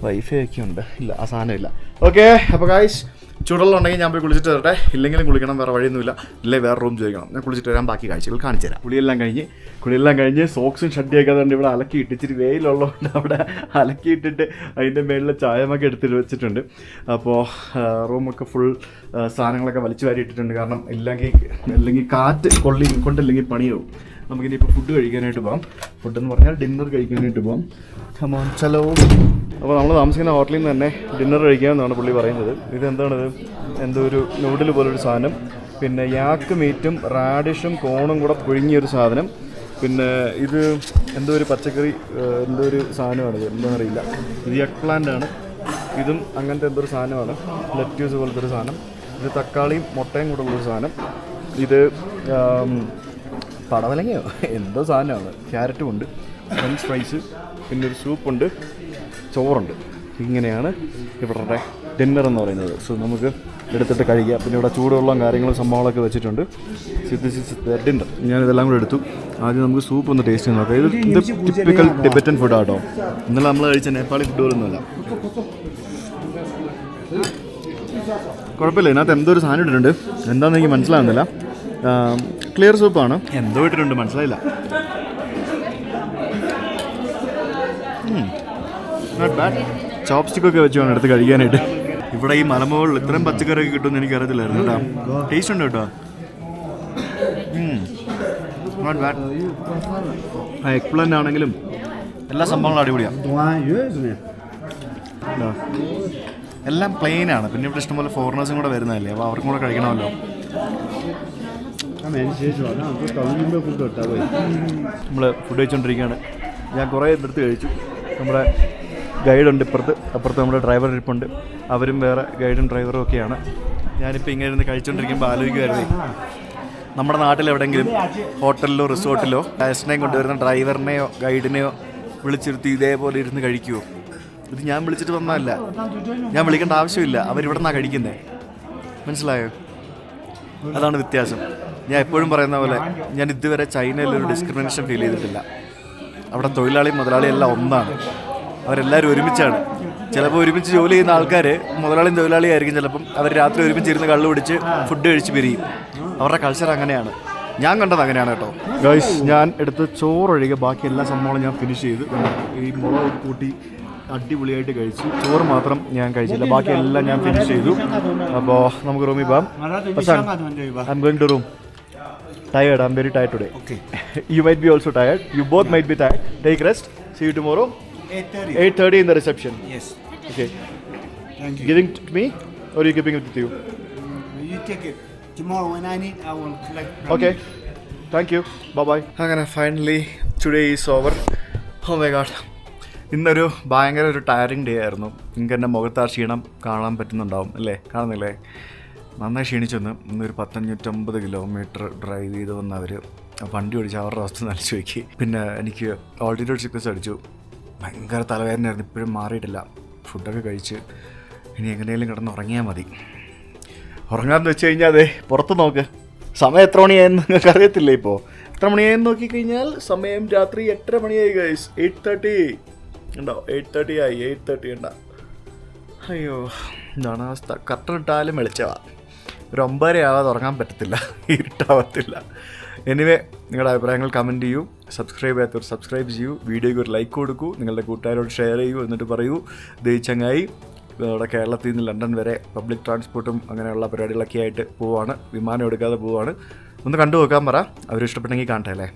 വൈഫൈ ഒക്കെ ഉണ്ട്, ഇല്ല ആ സാധനം ഇല്ല. ഓക്കെ, അപ്പോൾ ഗൈസ് ചൂടുള്ള ഉണ്ടെങ്കിൽ ഞാൻ പോയി കുളിച്ചിട്ട് തരട്ടെ. ഇല്ലെങ്കിലും കുളിക്കണം, വേറെ വഴിയൊന്നുമില്ല. ഇല്ലേ വേറെ റൂം ചോദിക്കണം. ഞാൻ കുളിച്ചിട്ട് വരാൻ ബാക്കി കാഴ്ചകൾ കാണിച്ചു തരാം. കുളിയെല്ലാം കഴിഞ്ഞ് സോക്സും ഷഡ്ഡിയൊക്കെ അതുകൊണ്ട് ഇവിടെ അലക്കിയിട്ട്, ഇച്ചിരി വെയിലുള്ളതുകൊണ്ട് അവിടെ അലക്കിയിട്ടിട്ട് അതിൻ്റെ മേളിൽ ചായമൊക്കെ എടുത്തിട്ട് വെച്ചിട്ടുണ്ട്. അപ്പോൾ റൂമൊക്കെ ഫുൾ സാധനങ്ങളൊക്കെ വലിച്ചു വാരി ഇട്ടിട്ടുണ്ട്. കാരണം അല്ലെങ്കിൽ കാറ്റ് കൊണ്ടില്ലെങ്കിൽ പണിയാവും. നമുക്കിനിപ്പോൾ ഫുഡ് കഴിക്കാനായിട്ട് പോകാം. ഫുഡെന്ന് പറഞ്ഞാൽ ഡിന്നർ കഴിക്കാനായിട്ട് പോകാം. കമോൺ ചലോ. അപ്പോൾ നമ്മൾ താമസിക്കുന്ന ഹോട്ടലിൽ നിന്ന് തന്നെ ഡിന്നർ കഴിക്കാമെന്നാണ് പുള്ളി പറയുന്നത്. ഇതെന്താണിത്, എന്തോ ഒരു നൂഡിൽ പോലൊരു സാധനം, പിന്നെ യാക്ക് മീറ്റും റാഡിഷും കോണും കൂടെ പുഴുങ്ങിയൊരു സാധനം, പിന്നെ ഇത് എന്തോ ഒരു പച്ചക്കറി എന്തോ ഒരു സാധനമാണിത്, എന്താണെന്നറിയില്ല. ഇത് എഗ് പ്ലാന്റ് ആണ്. ഇതും അങ്ങനത്തെ എന്തോ ഒരു സാധനമാണ്, ലെറ്റ്യൂസ് പോലത്തെ ഒരു സാധനം. ഇത് തക്കാളിയും മുട്ടയും കൂടെ ഉള്ളൊരു സാധനം. ഇത് പടവലങ്ങയോ എന്തോ സാധനമാണ്. ക്യാരറ്റും ഉണ്ട്, ഫ്രഞ്ച് ഫ്രൈസ്, പിന്നെ ഒരു സൂപ്പുണ്ട്, ചോറുണ്ട്. ഇങ്ങനെയാണ് ഇവരുടെ ഡിന്നർ എന്ന് പറയുന്നത്. സോ നമുക്ക് എടുത്തിട്ട് കഴിക്കാം. പിന്നെ ഇവിടെ ചൂടുവെള്ളം കാര്യങ്ങളും സംഭവങ്ങളൊക്കെ വെച്ചിട്ടുണ്ട്. ഡിന്നർ ഞാനിതെല്ലാം കൂടെ എടുത്തു. ആദ്യം നമുക്ക് സൂപ്പ് ഒന്ന് ടേസ്റ്റ് ചെയ്ത് നോക്കാം. ഇത് ടിപ്പിക്കൽ ടിബറ്റൻ ഫുഡാണ് കേട്ടോ. ഇന്നലെ നമ്മൾ കഴിച്ച നേപ്പാളി ഫുഡുകളൊന്നുമല്ല. കുഴപ്പമില്ല. ഇതിനകത്ത് എന്തോ ഒരു സാധനം ഇട്ടിട്ടുണ്ട്, എന്താണെന്ന് എനിക്ക് മനസ്സിലാകുന്നില്ല. ക്ലിയർ സൂപ്പാണ്, എന്തോ ഇട്ടിട്ടുണ്ട് മനസ്സിലായില്ല. Not bad. ചോപ്സ്റ്റിക്കൊക്കെ വെച്ച് വേണം എടുത്ത് കഴിക്കാനായിട്ട്. ഇവിടെ ഈ മലമുകളിൽ ഇത്രയും പച്ചക്കറിയൊക്കെ കിട്ടുമെന്ന് എനിക്കറിയത്തില്ലായിരുന്നു കേട്ടോ. ടേസ്റ്റ് ഉണ്ട് കേട്ടോ. Not bad. ആ എഗ് പ്ലാന്റ് ആണെങ്കിലും എല്ലാ സംഭവങ്ങളും അടിപൊളിയാണ്. എല്ലാം പ്ലെയിനാണ്. പിന്നെ ഇവിടെ ഇഷ്ടംപോലെ ഫോറിനേഴ്സും കൂടെ വരുന്നതല്ലേ, അപ്പോൾ അവർക്കും കൂടെ കഴിക്കണമല്ലോ. നമ്മൾ ഫുഡ് കഴിച്ചുകൊണ്ടിരിക്കുകയാണ്. ഞാൻ കുറേ എടുത്ത് കഴിച്ചു. നമ്മുടെ ഗൈഡുണ്ട് അപ്പുറത്ത് നമ്മുടെ ഡ്രൈവർ ഇരിപ്പുണ്ട്. അവരും വേറെ ഗൈഡും ഡ്രൈവറും ഒക്കെയാണ്. ഞാനിപ്പോൾ ഇങ്ങനെ ഇരുന്ന് കഴിച്ചുകൊണ്ടിരിക്കുമ്പോൾ ആലോചിക്കുമായിരുന്നു, നമ്മുടെ നാട്ടിലെവിടെയെങ്കിലും ഹോട്ടലിലോ റിസോർട്ടിലോ ഗസ്റ്റിനെയും കൊണ്ടുവരുന്ന ഡ്രൈവറിനെയോ ഗൈഡിനെയോ വിളിച്ചിരുത്തി ഇതേപോലെ ഇരുന്ന് കഴിക്കുമോ? ഇത് ഞാൻ വിളിച്ചിട്ട് വന്നതല്ല, ഞാൻ വിളിക്കേണ്ട ആവശ്യമില്ല. അവരിവിടെ നിന്നാണ് കഴിക്കുന്നത്. മനസ്സിലായോ? അതാണ് വ്യത്യാസം. ഞാൻ എപ്പോഴും പറയുന്ന പോലെ ഞാൻ ഇതുവരെ ചൈനയിലൊരു ഡിസ്ക്രിമിനേഷൻ ഫീൽ ചെയ്തിട്ടില്ല. അവിടെ തൊഴിലാളി മുതലാളി എല്ലാം ഒന്നാണ്. അവരെല്ലാവരും ഒരുമിച്ചാണ്. ചിലപ്പോൾ ഒരുമിച്ച് ജോലി ചെയ്യുന്ന ആൾക്കാർ മുതലാളിയും തൊഴിലാളിയായിരിക്കും. ചിലപ്പം അവർ രാത്രി ഒരുമിച്ചിരുന്ന് കള്ളു പിടിച്ച് ഫുഡ് കഴിച്ച് പിരിയും. അവരുടെ കൾച്ചർ അങ്ങനെയാണ്. ഞാൻ കണ്ടത് അങ്ങനെയാണ് കേട്ടോ. ഗൈസ്, ഞാൻ എടുത്ത് ചോറൊഴികെ ബാക്കി എല്ലാ സംഭവങ്ങളും ഞാൻ ഫിനിഷ് ചെയ്ത് ഈ മുളക് കൂട്ടി അടിപൊളിയായിട്ട് കഴിച്ചു. ചോറ് മാത്രം ഞാൻ കഴിച്ചില്ല, ബാക്കി എല്ലാം ഞാൻ ഫിനിഷ് ചെയ്തു. അപ്പോൾ നമുക്ക് റൂമിൽ പോകാം. I'm going to room. Tired. I'm very tired today. Okay. You might be also tired. You both might be tired. Take rest. See you tomorrow. 8:30. 8:30 in the reception. Yes. Okay. Thank you. Giving it to me or are you keeping it with you? You take it. Tomorrow when I need, I will collect. Okay. Thank you. Bye-bye. അങ്ങനെ finally today is over. Oh my god, ഇന്നൊരു ഭയങ്കര ഒരു tiring day ആയിരുന്നു. നിങ്ങൾക്ക് എൻ്റെ മുഖത്ത് ആ ക്ഷീണം കാണാൻ പറ്റുന്നുണ്ടാവും അല്ലേ? കാണുന്നില്ലേ? നന്നായി ക്ഷീണിച്ചൊന്ന്. ഇന്നൊരു 550 കിലോമീറ്റർ ഡ്രൈവ് ചെയ്ത് വന്നവർ വണ്ടി ഓടിച്ച് അവരുടെ അവസ്ഥ നനച്ചു നോക്കി. പിന്നെ എനിക്ക് ഓൾട്ടിറ്റ്യൂഡ് സിക്നസ് അടിച്ചു. ഭയങ്കര തലവേദനയായിരുന്നു, ഇപ്പോഴും മാറിയിട്ടില്ല. ഫുഡൊക്കെ കഴിച്ച് ഇനി എങ്ങനെയെങ്കിലും കിടന്ന് ഉറങ്ങിയാൽ മതി. ഉറങ്ങാമെന്ന് വെച്ച് കഴിഞ്ഞാൽ അതെ പുറത്ത് നോക്ക്, സമയം എത്ര മണിയായെന്ന് നിങ്ങൾക്ക് അറിയത്തില്ല. ഇപ്പോൾ എത്ര മണിയായെന്ന് നോക്കിക്കഴിഞ്ഞാൽ സമയം രാത്രി 8:30 മണിയായി ഗൈസ്. 8:30 ഉണ്ടോ? 8:30 ആയി. 8:30 ഉണ്ടോ? അയ്യോ, എന്താണ് അവസ്ഥ? കട്ടനിട്ടാലും വെളിച്ചമാണ്. ഒരു 9:30 ആവാതെ ഉറങ്ങാൻ പറ്റത്തില്ല, ഇരുട്ടാവത്തില്ല. എനിവേ നിങ്ങളുടെ അഭിപ്രായങ്ങൾ കമൻറ്റ് ചെയ്യൂ, സബ്സ്ക്രൈബ് ചെയ്യാത്തവർ സബ്സ്ക്രൈബ് ചെയ്യൂ, വീഡിയോയ്ക്ക് ഒരു ലൈക്ക് കൊടുക്കൂ, നിങ്ങളുടെ കൂട്ടുകാരോട് ഷെയർ ചെയ്യൂ, എന്നിട്ട് പറയൂ ചങ്ങായി നമ്മുടെ കേരളത്തിൽ നിന്ന് ലണ്ടൻ വരെ പബ്ലിക് ട്രാൻസ്പോർട്ടും അങ്ങനെയുള്ള പരിപാടികളൊക്കെ ആയിട്ട് പോവാണ്, വിമാനം എടുക്കാതെ പോവാണ്, ഒന്ന് കണ്ടു നോക്കാൻ പറ. അവർ ഇഷ്ടപ്പെട്ടെങ്കിൽ കാണട്ടെ അല്ലേ.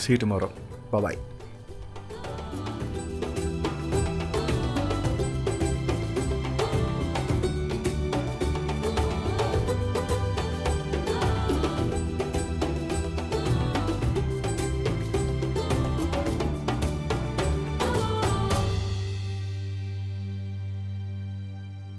See tomorrow. ബൈ.